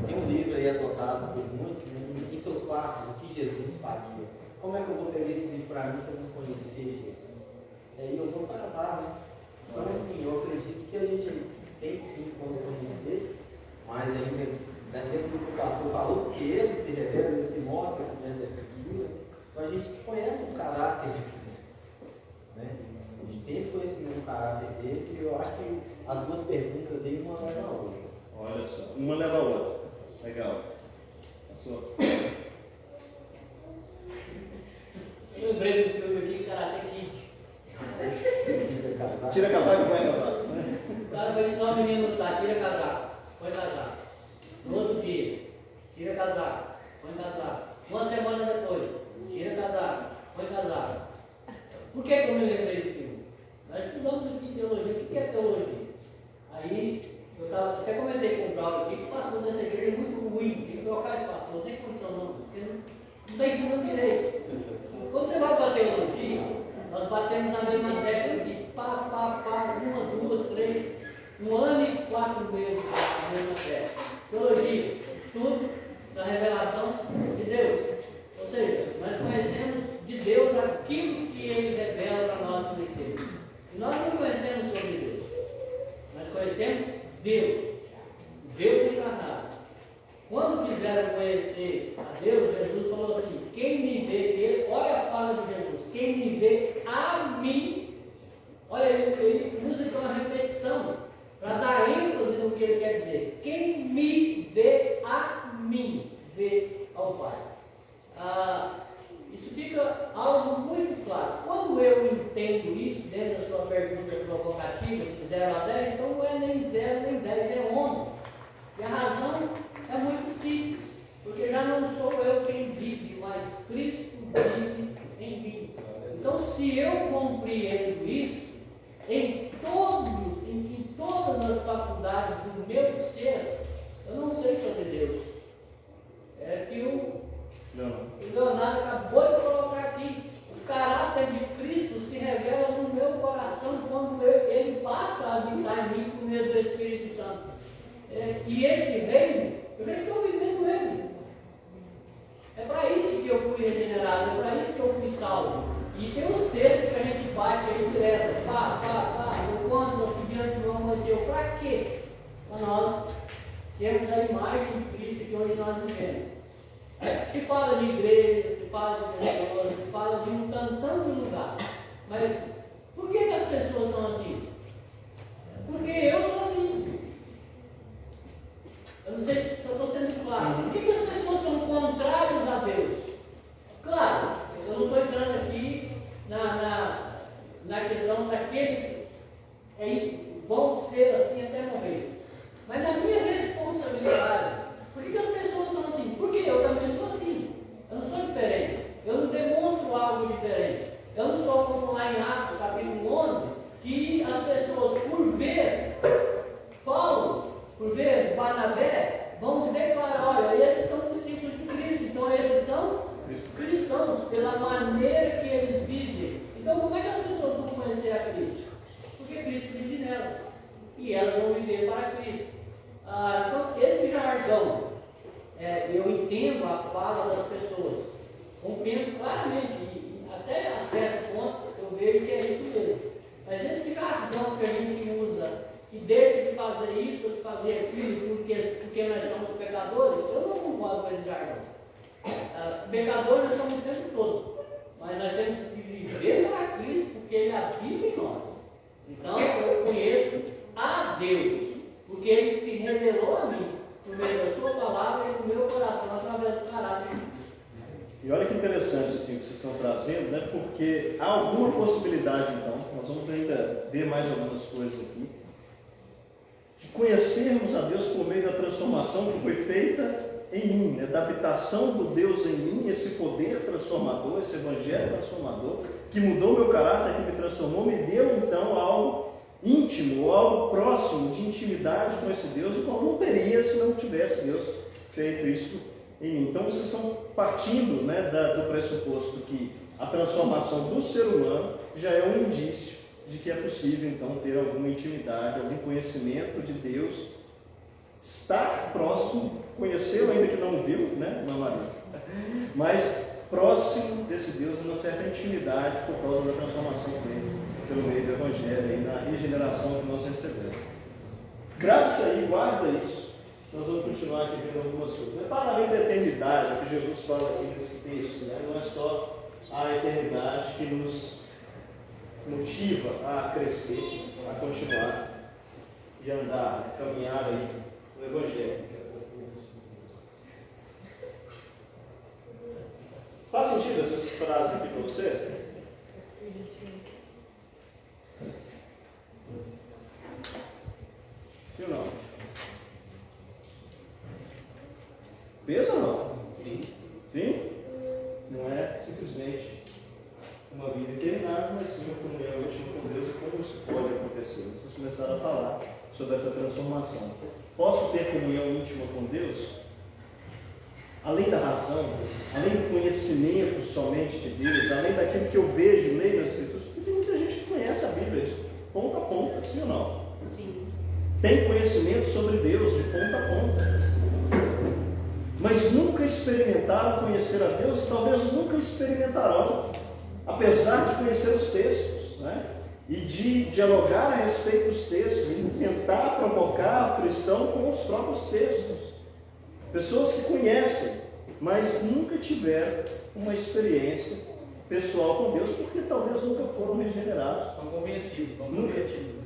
Tem um livro aí adotado por muitos, né? Em seus passos, o que Jesus fazia. Como é que eu vou pegar esse livro para mim se eu não conhecer Jesus? Aí eu vou travar, né? Então, assim, eu acredito que a gente tem sim como conhecer, mas ainda dentro do que o pastor falou, porque ele se revela, ele se mostra dentro dessa figura, então a gente conhece o caráter de Cristo, né? A gente tem esse conhecimento do caráter dele, e eu acho que as duas perguntas aí, uma leva a outra. Olha só, uma leva a outra. Legal. A sua. Eu lembrei do filme aqui, Karate Kid. Tira casaco e põe casaco. O cara vai ensinar o menino a lutar, tira casaco, põe casaco. No outro dia, tira casaco, põe casaco. Uma semana depois, tira casaco, põe casaco. Por que eu me lembrei do filme? Nós estudamos aqui teologia. O que é teologia? Aí, eu até comentei com o Braulio aqui que o pastor dessa igreja é muito ruim, tem que trocar esse pastor, não tem condição não, porque não está ensinando direito. Quando você vai para a teologia, nós batemos na mesma tecla de pá, 1, 2, 3, 1 ano e 4 meses na mesma tecla. Teologia, estudo da revelação de Deus. Ou seja, nós conhecemos de Deus aquilo que Ele revela para nós conhecermos. E nós não conhecemos sobre Deus. Nós conhecemos Deus. Deus encarnado. Quando quiseram conhecer a Deus, Jesus falou assim, quem me vê, olha a fala de Jesus, quem me vê a mim, olha, ele usa então a repetição, para dar ênfase no que ele quer dizer. Quem me vê a mim, vê ao Pai. Isso fica algo muito claro. Quando eu entendo isso, dentro da sua pergunta provocativa, de 0 a 10, então não é nem 0 nem 10, é 11. E a razão é muito simples, porque já não sou eu quem vive, mas Cristo vive em mim. Então, se eu compreendo isso, em todas as faculdades do meu ser, eu não sei sobre Deus. É que o Leonardo acabou de colocar aqui. O caráter de Cristo se revela no meu coração quando ele passa a habitar em mim por meio do Espírito Santo. E esse reino, eu já estou vivendo ele. É para isso que eu fui regenerado, é para isso que eu fui salvo. E tem os textos que a gente bate aí direto, quando nós pedimos que não aconteceu, para quê? Para nós sermos a imagem de Cristo que hoje nós vivemos. Se fala de igreja, se fala de pessoas, se fala de um tantão de lugar. Mas por que as pessoas são assim? Porque eu sou assim. Eu não sei se eu estou sendo claro. Por que as pessoas são contrárias a Deus? Claro, eu não estou entrando aqui na questão daqueles que vão ser assim até morrer. Mas na minha responsabilidade, por que as pessoas são assim? Porque eu também sou assim. Eu não sou diferente. Eu não demonstro algo diferente. Eu não sou como lá em Atos, capítulo 11, que as pessoas, por ver Paulo, por ver Barnabé, vão declarar, olha, esses são os discípulos de Cristo. Então esses são cristãos, pela maneira que eles vivem. Então como é que as pessoas vão conhecer a Cristo? Porque Cristo vive nelas. E elas vão viver para Cristo. Então, esse jargão, eu entendo a fala das pessoas, compreendo claramente, e até a certo ponto eu vejo que é isso mesmo. Mas esse jargão que a gente usa, que deixa de fazer isso ou de fazer aquilo porque nós somos pecadores, eu não concordo com esse jargão. Pecadores nós somos o tempo todo, mas nós temos que viver para Cristo porque Ele habita em nós. Então eu conheço a Deus, porque Ele se revelou a mim, por meio da sua palavra e do meu coração, através do caráter de Cristo. E olha que interessante assim, que vocês estão trazendo, né? Porque há alguma possibilidade, então, nós vamos ainda ver mais algumas coisas aqui, de conhecermos a Deus por meio da transformação que foi feita em mim, né? Da habitação do Deus em mim, esse poder transformador, esse evangelho transformador, que mudou meu caráter, que me transformou, me deu então algo íntimo, algo próximo de intimidade com esse Deus, o qual não teria se não tivesse Deus feito isso em mim. Então vocês estão partindo, né, do pressuposto que a transformação do ser humano já é um indício de que é possível então ter alguma intimidade, algum conhecimento de Deus, estar próximo, conhecê-lo ainda que não viu, né, não Larissa, mas próximo desse Deus, numa certa intimidade por causa da transformação dele pelo meio do Evangelho e na regeneração que nós recebemos. Grave isso aí, guarda isso. Nós vamos continuar aqui vendo algumas coisas. Para além da eternidade, que Jesus fala aqui nesse texto, né? Não é só a eternidade que nos motiva a crescer, a continuar e andar, caminhar aí no Evangelho. Faz sentido essas frases aqui para você? Sim ou não? Fez ou não? Sim. Sim? Não é simplesmente uma vida interminável, mas sim uma comunhão íntima com Deus e como isso pode acontecer. Vocês começaram a falar sobre essa transformação. Posso ter comunhão íntima com Deus? Além da razão, além do conhecimento somente de Deus, além daquilo que eu vejo, leio nas Escrituras, porque tem muita gente que conhece a Bíblia de ponta a ponta, sim ou não? Sim. Tem conhecimento sobre Deus de ponta a ponta, mas nunca experimentaram conhecer a Deus, talvez nunca experimentarão, apesar de conhecer os textos, né? E de dialogar a respeito dos textos, e tentar provocar o cristão com os próprios textos. Pessoas que conhecem, mas nunca tiveram uma experiência pessoal com Deus, porque talvez nunca foram regenerados. Estão convencidos, estão convertidos.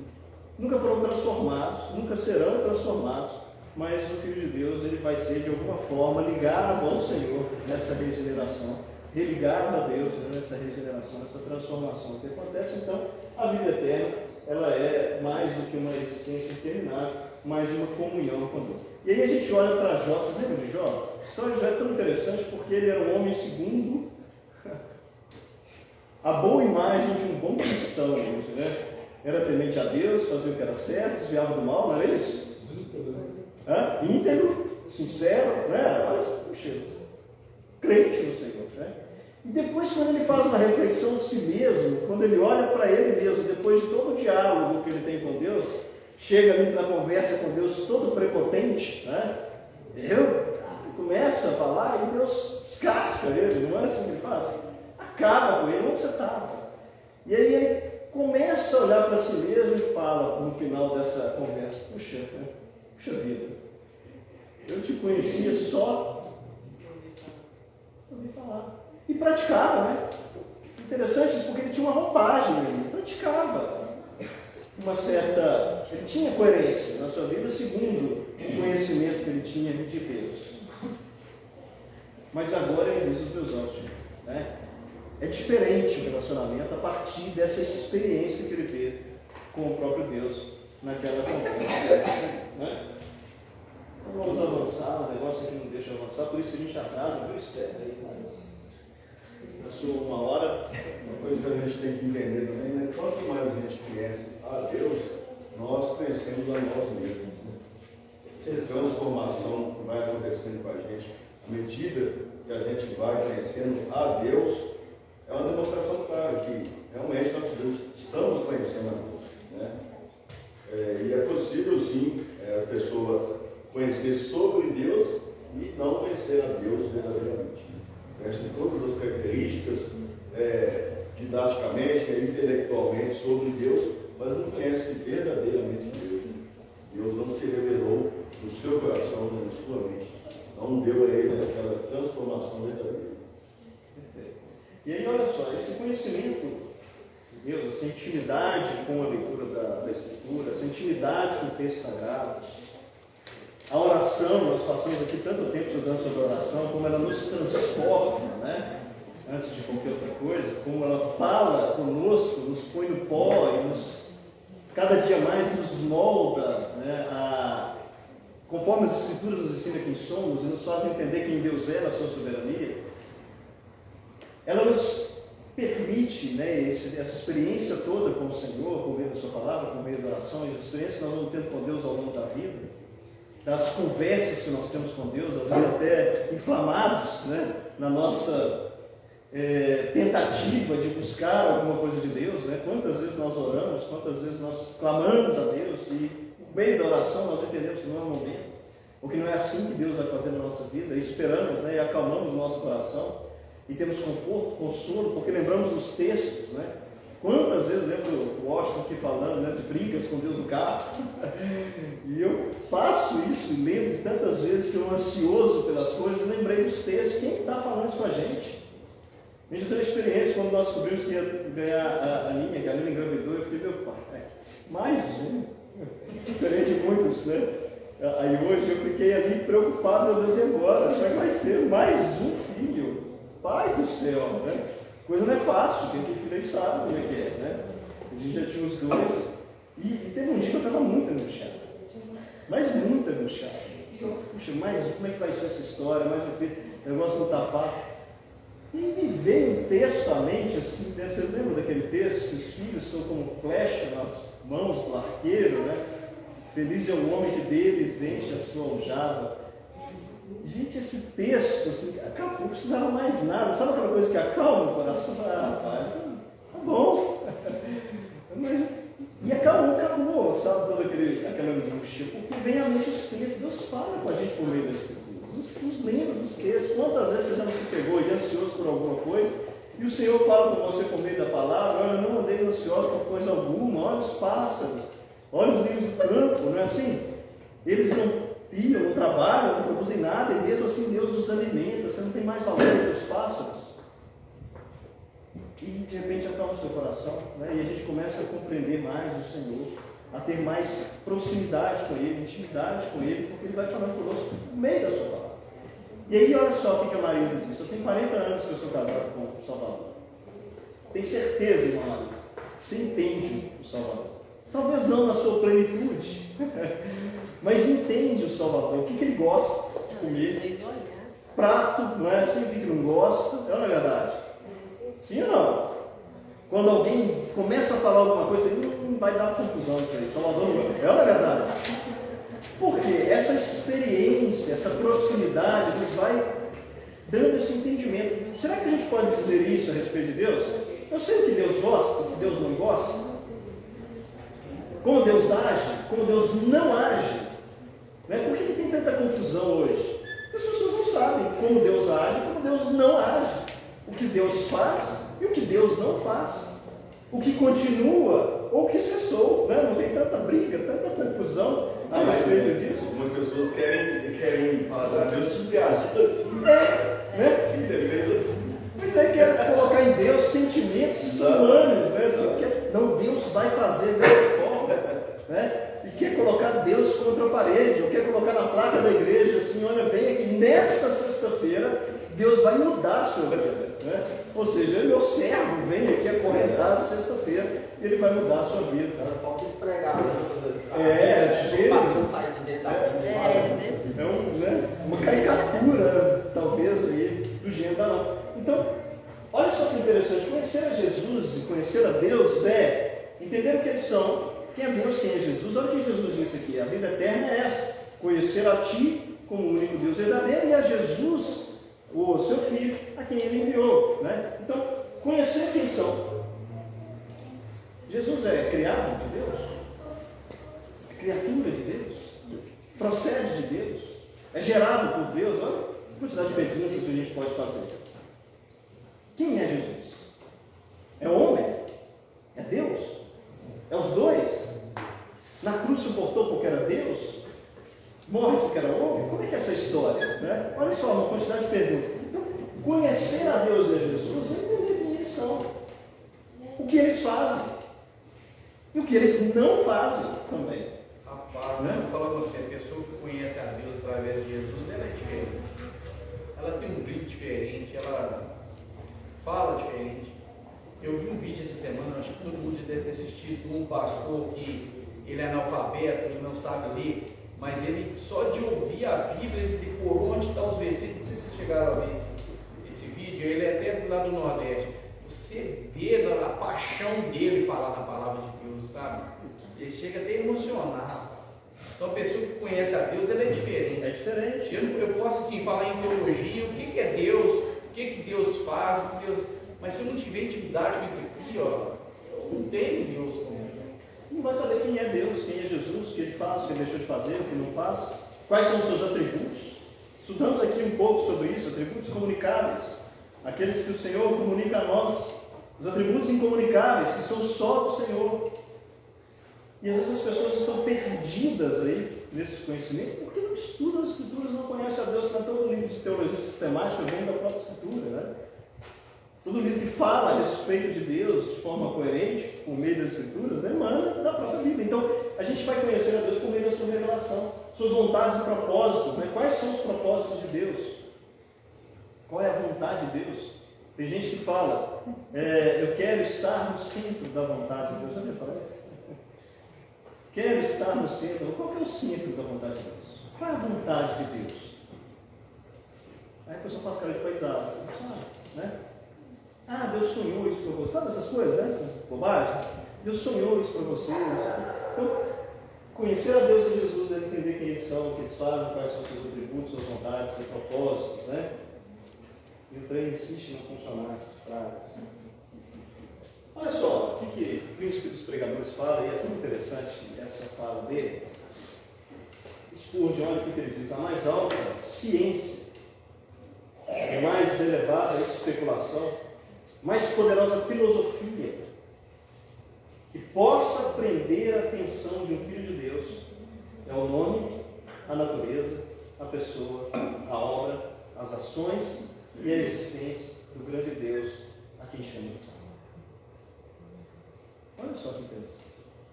Nunca foram transformados, nunca serão transformados, mas o Filho de Deus ele vai ser de alguma forma ligado ao Senhor nessa regeneração, religado a Deus nessa regeneração, nessa transformação que acontece. Então, a vida eterna ela é mais do que uma existência interminável, mais uma comunhão com Deus. E aí a gente olha para Jó. Vocês lembram de Jó? A história de Jó é tão interessante porque ele era um homem segundo a boa imagem de um bom cristão hoje, né? Era temente a Deus, fazia o que era certo, desviava do mal, não era isso? Íntegro, sincero, não era? Mas, puxa, crente no Senhor, né? E depois, quando ele faz uma reflexão de si mesmo, quando ele olha para ele mesmo, depois de todo o diálogo que ele tem com Deus, chega ali na conversa com Deus todo prepotente, né? Ele começa a falar e Deus descasca ele, não é assim que ele faz? Acaba com ele, onde você estava? E aí ele começa a olhar para si mesmo e fala no final dessa conversa: puxa vida, eu te conhecia só ouvi falar. E praticava, né? Interessante isso, porque ele tinha uma roupagem, ele praticava uma certa... Ele tinha coerência na sua vida segundo o conhecimento que ele tinha de Deus. Mas agora ele diz os meus olhos, né? É diferente o relacionamento a partir dessa experiência que ele teve com o próprio Deus naquela conversa, né? Então vamos avançar, o negócio aqui não deixa avançar, por isso que a gente atrasa, por isso é aí, passou 1 hora. Uma coisa que a gente tem que entender também, né? Quanto mais a gente conhece a Deus, nós conhecemos a nós mesmos. Essa transformação que vai acontecendo com a gente, à medida que a gente vai conhecendo a Deus, é uma demonstração clara que realmente nós estamos conhecendo a Deus, né? E é possível sim a pessoa conhecer sobre Deus e não conhecer a Deus verdadeiramente. Conhece todas as características, didaticamente, intelectualmente sobre Deus, mas não conhece verdadeiramente Deus. Deus não se revelou no seu coração, na sua mente. Não deu a ele aquela transformação verdadeira. E aí, olha só, esse conhecimento de Deus, essa intimidade com a leitura da Escritura, essa intimidade com o texto sagrado, a oração, nós passamos aqui tanto tempo estudando sobre a oração, como ela nos transforma, né? Antes de qualquer outra coisa, como ela fala conosco, nos põe no pó e cada dia mais nos molda, né? Conforme as Escrituras nos ensinam quem somos e nos fazem entender quem Deus é na sua soberania, ela nos permite, né, essa experiência toda com o Senhor, por meio da sua palavra, por meio da oração, as experiências que nós vamos tendo com Deus ao longo da vida, das conversas que nós temos com Deus, às vezes até inflamados, né, na nossa tentativa de buscar alguma coisa de Deus, né? Quantas vezes nós oramos, quantas vezes nós clamamos a Deus e por meio da oração nós entendemos que não é o momento, ou que não é assim que Deus vai fazer na nossa vida, e esperamos, né, e acalmamos o nosso coração e temos conforto, consolo, porque lembramos dos textos, né? Quantas vezes eu lembro o Washington aqui falando, né, de brigas com Deus no carro, e eu faço isso e lembro de tantas vezes que eu ansioso pelas coisas, lembrei dos textos. Quem está falando isso com a gente? A gente teve uma experiência quando nós descobrimos que ia ganhar a Aninha, que a Aninha engravidou, eu falei, meu pai, mais um, diferente de muitos, né? Aí hoje eu fiquei ali preocupado, meu Deus, e agora? Como é que vai ser? Mais um filho, pai do céu, né? Coisa não é fácil, quem tem filho aí sabe como é que é, né? A gente já tinha os dois, e teve um dia que eu estava muito angustiado, mas muito angustiado. Puxa, mais um, como é que vai ser essa história? Mais um filho, o negócio não está fácil. E me veio um texto à mente, assim, né? Vocês lembram daquele texto que os filhos são como flecha nas mãos do arqueiro, né? Feliz é o homem que deles enche a sua aljava. Gente, esse texto, assim, acabou, não precisava mais nada. Sabe aquela coisa que acalma o coração? Ah, pai, tá bom. E acabou, sabe, toda aquela angústia. Porque vem à mente os textos, Deus fala com a gente por meio das Escrituras. Nos lembra dos textos. Quantas vezes você já não se pegou e ansioso por alguma coisa, e o Senhor fala com você por meio da palavra: olha, não andeis ansiosos por coisa alguma, olha os pássaros, olha os lírios do campo, não é assim? Eles não fiam, não trabalham, não produzem nada, e mesmo assim Deus os alimenta. Você não tem mais valor que os pássaros. E de repente acalma o seu coração, né? E a gente começa a compreender mais o Senhor, a ter mais proximidade com Ele, intimidade com Ele, porque Ele vai falando conosco no meio da sua palavra. E aí olha só o que a Marisa disse. Eu tenho 40 anos que eu sou casado com o Salvador. Tenho certeza, irmã Marisa, que você entende o Salvador. Talvez não na sua plenitude, mas entende o Salvador, o que ele gosta de comer, prato, não é assim, o que não gosta, é uma verdade? Sim ou não? Quando alguém começa a falar alguma coisa, não vai dar confusão isso aí, Salvador não é uma verdade? Por quê? Essa experiência, essa proximidade nos vai dando esse entendimento. Será que a gente pode dizer isso a respeito de Deus? Eu sei o que Deus gosta, o que Deus não gosta. Como Deus age, como Deus não age. Né? Por que tem tanta confusão hoje? Porque as pessoas não sabem como Deus age, como Deus não age. O que Deus faz e o que Deus não faz. O que continua ou o que cessou. Né? Não tem tanta briga, tanta confusão a respeito disso. Algumas pessoas querem fazer a Deus se agir assim. Né? Que defeito assim. Mas aí quer colocar em Deus sentimentos que são humanos, né? Não, Deus vai fazer dessa forma, né? E quer colocar Deus contra a parede, ou quer colocar na placa da igreja assim, olha, vem aqui, nessa sexta-feira, Deus vai mudar a sua vida, né? Ou seja, meu servo vem aqui acorrentado sexta-feira, e ele vai mudar a sua vida. Agora falta esfregar, né? Sai de dentro da né? Uma caricatura, talvez, aí, do gênero da não. Então, olha só que interessante, conhecer a Jesus e conhecer a Deus é entender o que eles são, quem é Deus, quem é Jesus. Olha o que Jesus disse aqui, a vida eterna é essa, conhecer a Ti como o único Deus verdadeiro e a Jesus, o seu Filho, a quem Ele enviou. Né? Então, conhecer quem são. Jesus é criado de Deus, é criatura de Deus, procede de Deus, é gerado por Deus. Olha a quantidade de perguntas que a gente pode fazer. Quem é Jesus? É homem? É Deus? É os dois? Na cruz suportou porque era Deus? Morre porque era homem? Como é que é essa história? Né? Olha só, uma quantidade de perguntas. Então, conhecer a Deus e a Jesus é entender quem eles são. O que eles fazem. E o que eles não fazem também. Rapaz, né? eu vou falar com você, a pessoa que conhece a Deus através de Jesus, ela é diferente. Ela tem um brilho diferente, ela fala diferente. Eu vi um vídeo essa semana, acho que todo mundo deve ter assistido, um pastor que ele é analfabeto, ele não sabe ler, mas ele só de ouvir a Bíblia, ele decorou onde estão os versículos. Não sei se vocês chegaram a ver esse vídeo, ele é até lá do Nordeste. Você vê a paixão dele falar na palavra de Deus, sabe? Ele chega até a emocionar, rapaz. Então a pessoa que conhece a Deus, ela é diferente. É diferente. Eu posso assim falar em teologia, o que é Deus, o que Deus faz, o que Deus... mas se eu não tiver intimidade com isso aqui, ó, eu não tenho Deus comigo. Não vai saber quem é Deus, quem é Jesus, o que Ele faz, o que Ele deixou de fazer, o que não faz, quais são os seus atributos. Estudamos aqui um pouco sobre isso, atributos comunicáveis, aqueles que o Senhor comunica a nós, os atributos incomunicáveis, que são só do Senhor. E às vezes as pessoas estão perdidas aí nesse conhecimento, porque não estudam as Escrituras, não conhecem a Deus. Não é todo livro de teologia sistemática vem da própria Escritura, né? Todo livro que fala a respeito de Deus de forma coerente, por meio das Escrituras, né, emana da própria Bíblia. Então, a gente vai conhecer a Deus por meio da sua revelação, suas vontades e propósitos, né? Quais são os propósitos de Deus? Qual é a vontade de Deus? Tem gente que fala, eu quero estar no centro da vontade de Deus. Já ouviu falar isso? Quero estar no centro. Qual que é o centro da vontade de Deus? Qual é a vontade de Deus? Aí a pessoa faz cara de paisagem, não sabe, né? Ah, Deus sonhou isso para você. Sabe essas coisas, né? Essas bobagens? Deus sonhou isso para você. Então, conhecer a Deus e Jesus é entender quem eles são, o que eles fazem, quais são os seus atributos, suas vontades, seus propósitos, né? E o trem insiste em não funcionar essas pragas. Olha só, o que o príncipe dos pregadores fala, e é tão interessante essa fala dele. Spurgeon, olha o que ele diz: a mais alta ciência, a mais elevada especulação, mais poderosa filosofia que possa prender a atenção de um filho de Deus é o nome a natureza, a pessoa, a obra, as ações e a existência do grande Deus a quem chama de Pai. Olha só que interessante.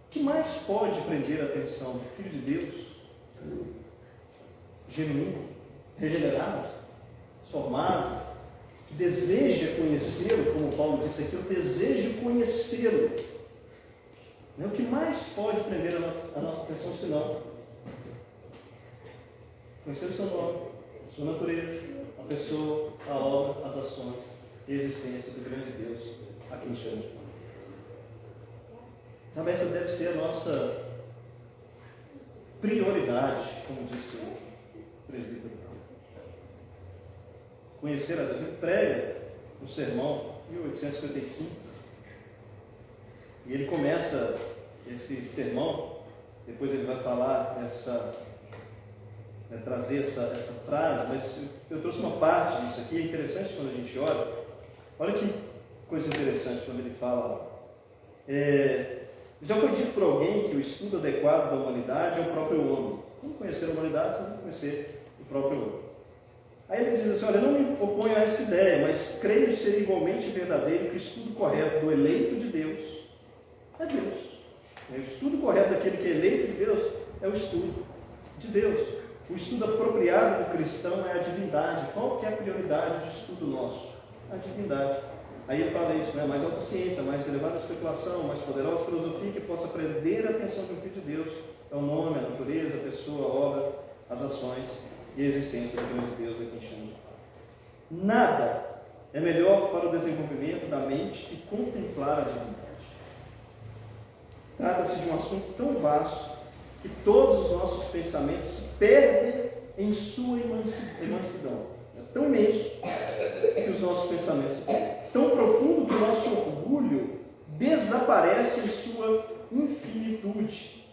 O que mais pode prender a atenção do Filho de Deus, genuíno, regenerado, transformado, que deseja conhecê-lo, como Paulo disse aqui, eu desejo conhecê-lo. O que mais pode prender a nossa atenção, senão conhecer o seu nome, a sua natureza, a pessoa, a obra, as ações e a existência do grande Deus a quem chama de Pai. Sabe, essa deve ser a nossa prioridade, como disse o presbítero. Conhecer a Deus. Ele prega no sermão 1855 e ele começa esse sermão, depois ele vai falar trazer essa frase, mas eu trouxe uma parte disso aqui. É interessante quando a gente olha que coisa interessante quando ele fala. Já foi dito por alguém que o estudo adequado da humanidade é o próprio homem. Como conhecer a humanidade, você tem que conhecer o próprio homem. Aí ele diz assim, olha, não me oponho a essa ideia, mas creio ser igualmente verdadeiro que o estudo correto do eleito de Deus é Deus. O estudo correto daquele que é eleito de Deus é o estudo de Deus. O estudo apropriado do cristão é a divindade. Qual que é a prioridade de estudo nosso? A divindade. Aí ele fala isso, né? Mais alta ciência, mais elevada especulação, mais poderosa filosofia que possa prender a atenção de um Filho de Deus é o nome, a natureza, a pessoa, a obra, as ações e a existência do grande Deus a quem chama de Pai. Nada é melhor para o desenvolvimento da mente que contemplar a divindade. Trata-se de um assunto tão vasto que todos os nossos pensamentos se perdem em sua imensidão. É tão imenso que os nossos pensamentos se perdem. Tão profundo que o nosso orgulho desaparece em sua infinitude.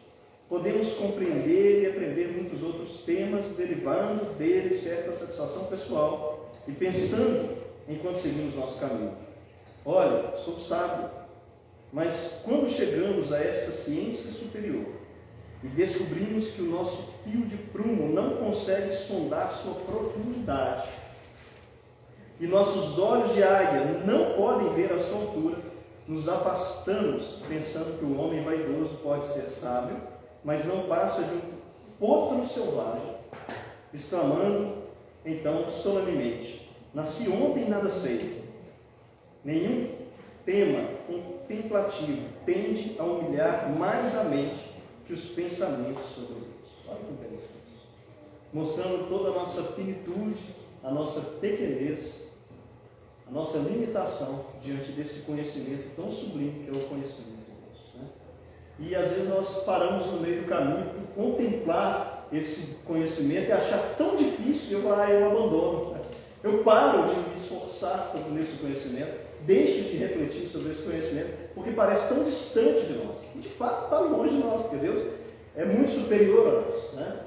Podemos compreender e aprender muitos outros temas, derivando dele certa satisfação pessoal e pensando enquanto seguimos nosso caminho. Olha, sou sábio, mas quando chegamos a essa ciência superior e descobrimos que o nosso fio de prumo não consegue sondar sua profundidade e nossos olhos de águia não podem ver a sua altura, nos afastamos pensando que o homem vaidoso pode ser sábio, mas não passa de um potro selvagem, exclamando então solenemente, nasci ontem e nada sei. Nenhum tema contemplativo tende a humilhar mais a mente que os pensamentos sobre Deus. Olha que interessante. Mostrando toda a nossa finitude, a nossa pequenez, a nossa limitação diante desse conhecimento tão sublime que é o conhecimento de Deus. Né? E às vezes nós paramos no meio do caminho por contemplar esse conhecimento e achar tão difícil, eu abandono. Né? Eu paro de me esforçar nesse conhecimento, deixo de refletir sobre esse conhecimento, porque parece tão distante de nós. E de fato está longe de nós, porque Deus é muito superior a nós. Né?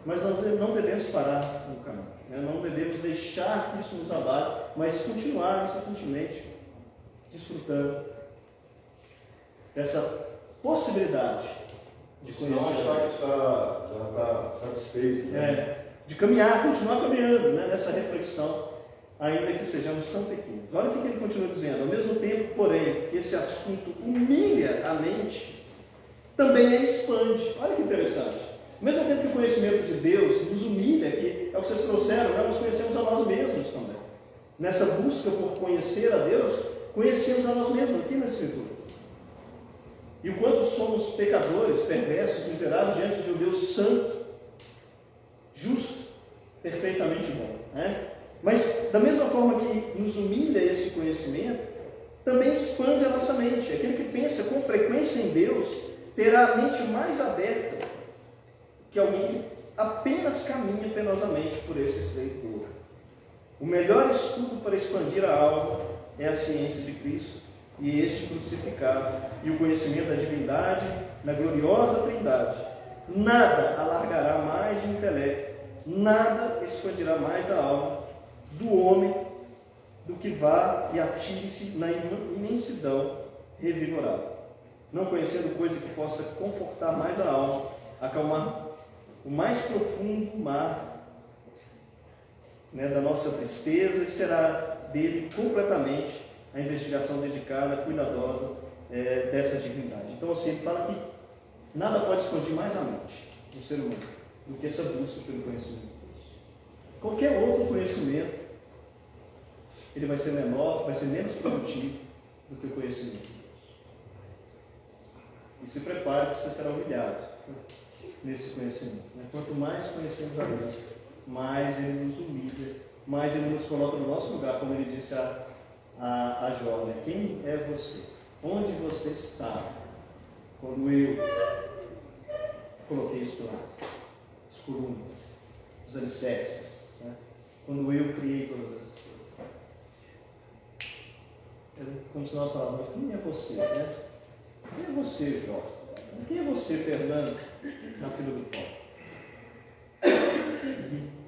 Mas nós não devemos parar no caminho. Não devemos deixar que isso nos abale, mas continuar incessantemente desfrutando dessa possibilidade de conhecer. Não achar que já está satisfeito. Né? De caminhar, continuar caminhando nessa reflexão, ainda que sejamos tão pequenos. Olha o que ele continua dizendo. Ao mesmo tempo, porém, que esse assunto humilha a mente, também a expande. Olha que interessante. Ao mesmo tempo que o conhecimento de Deus nos humilha, que é o que vocês trouxeram, nós conhecemos a nós mesmos também. Nessa busca por conhecer a Deus, conhecemos a nós mesmos aqui na Escritura. E o quanto somos pecadores, perversos, miseráveis diante de um Deus santo, justo, perfeitamente bom. Né? Mas, da mesma forma que nos humilha esse conhecimento, também expande a nossa mente. Aquele que pensa com frequência em Deus terá a mente mais aberta que alguém que apenas caminha penosamente por esse estreito caminho. O melhor estudo para expandir a alma é a ciência de Cristo e este crucificado e o conhecimento da divindade na gloriosa Trindade. Nada alargará mais o intelecto, nada expandirá mais a alma do homem do que vá e atire-se na imensidão revigorada, não conhecendo coisa que possa confortar mais a alma, acalmar o mais profundo mar, né, da nossa tristeza, e será dele completamente a investigação dedicada, cuidadosa dessa divindade. Então, assim, ele fala que nada pode expandir mais a mente do ser humano do que essa busca pelo conhecimento de Deus. Qualquer outro conhecimento, ele vai ser menor, vai ser menos produtivo do que o conhecimento de Deus. E se prepare, que você será humilhado nesse conhecimento. Quanto mais conhecemos a Deus, mais Ele nos humilha, mais Ele nos coloca no nosso lugar, como Ele disse a Jó, né? Quem é você? Onde você está? Quando eu coloquei os pilares, as colunas, os alicerces, né? Quando eu criei todas essas coisas. Como se nós falávamos, quem é você, né? Quem é você, Jó? Quem é você, Fernando, na fila do pão?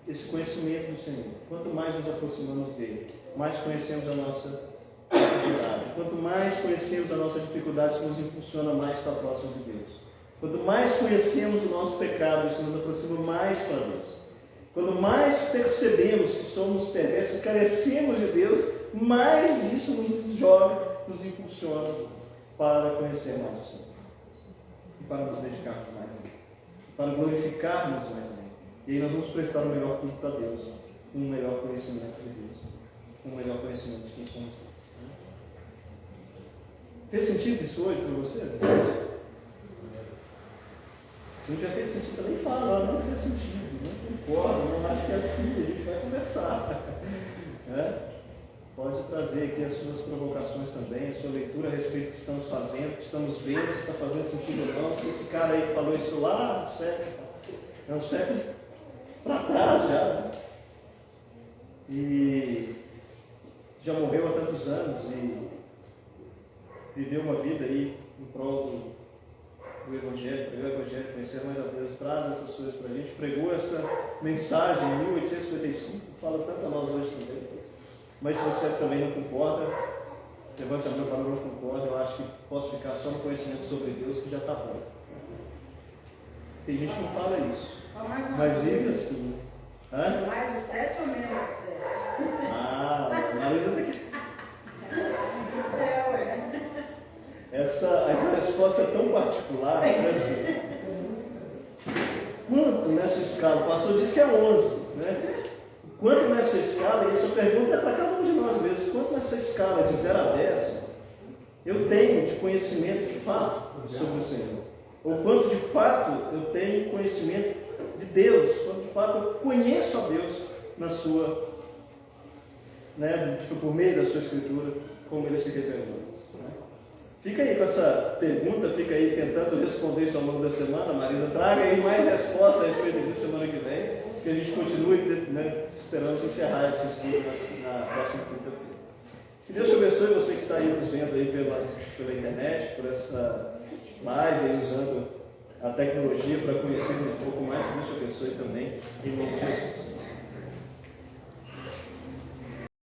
Esse conhecimento do Senhor. Quanto mais nos aproximamos dele, mais conhecemos a nossa dificuldade. Quanto mais conhecemos a nossa dificuldade, isso nos impulsiona mais para próximo de Deus. Quanto mais conhecemos o nosso pecado, isso nos aproxima mais para Deus. Quanto mais percebemos que somos perversos, carecemos de Deus, mais isso nos joga, nos impulsiona para conhecer mais o Senhor. E para nos dedicarmos mais a Ele. Para glorificarmos mais a Ele. E aí nós vamos prestar o melhor culto a Deus, com o melhor conhecimento de Deus, com o melhor conhecimento de quem somos nós. Fez sentido isso hoje para vocês? Se não tiver feito sentido, também fala, não fez sentido, não concordo, não acho que é assim, a gente vai conversar. Pode trazer aqui as suas provocações também, a sua leitura a respeito do que estamos fazendo, que estamos vendo, se está fazendo sentido ou não, se esse cara aí falou isso lá, é um século para trás já. E já morreu há tantos anos e viveu uma vida aí em prol do Evangelho, pregou o Evangelho, conhecer mais a Deus, traz essas coisas para a gente, pregou essa mensagem em 1855, fala tanto a nós hoje também. Mas se você também não concorda, levante a mão e fala, não concordo, eu acho que posso ficar só no conhecimento sobre Deus, que já está bom. Tem gente que não fala isso, mas vive assim. Hã? Mais de 7 ou menos de 7? Ah, Marisa tem que... Essa resposta é tão particular, né? Quanto nessa escala? O pastor disse que é 11, né? Quanto nessa escala, e essa pergunta é para cada um de nós mesmos, quanto nessa escala de 0 a 10 eu tenho de conhecimento de fato sobre o Senhor? Ou quanto de fato eu tenho conhecimento de Deus? Quanto de fato eu conheço a Deus na sua, né, por meio da sua escritura, como Ele se revelou? Fica aí com essa pergunta, fica aí tentando responder isso ao longo da semana, Marisa. Traga aí mais respostas a respeito disso semana que vem, que a gente continue, né, esperando encerrar esse estudo na próxima quinta-feira. Que Deus te abençoe, você que está aí nos vendo aí pela internet, por essa live, aí, usando a tecnologia para conhecermos um pouco mais. Que Deus te abençoe também, em nome de Jesus.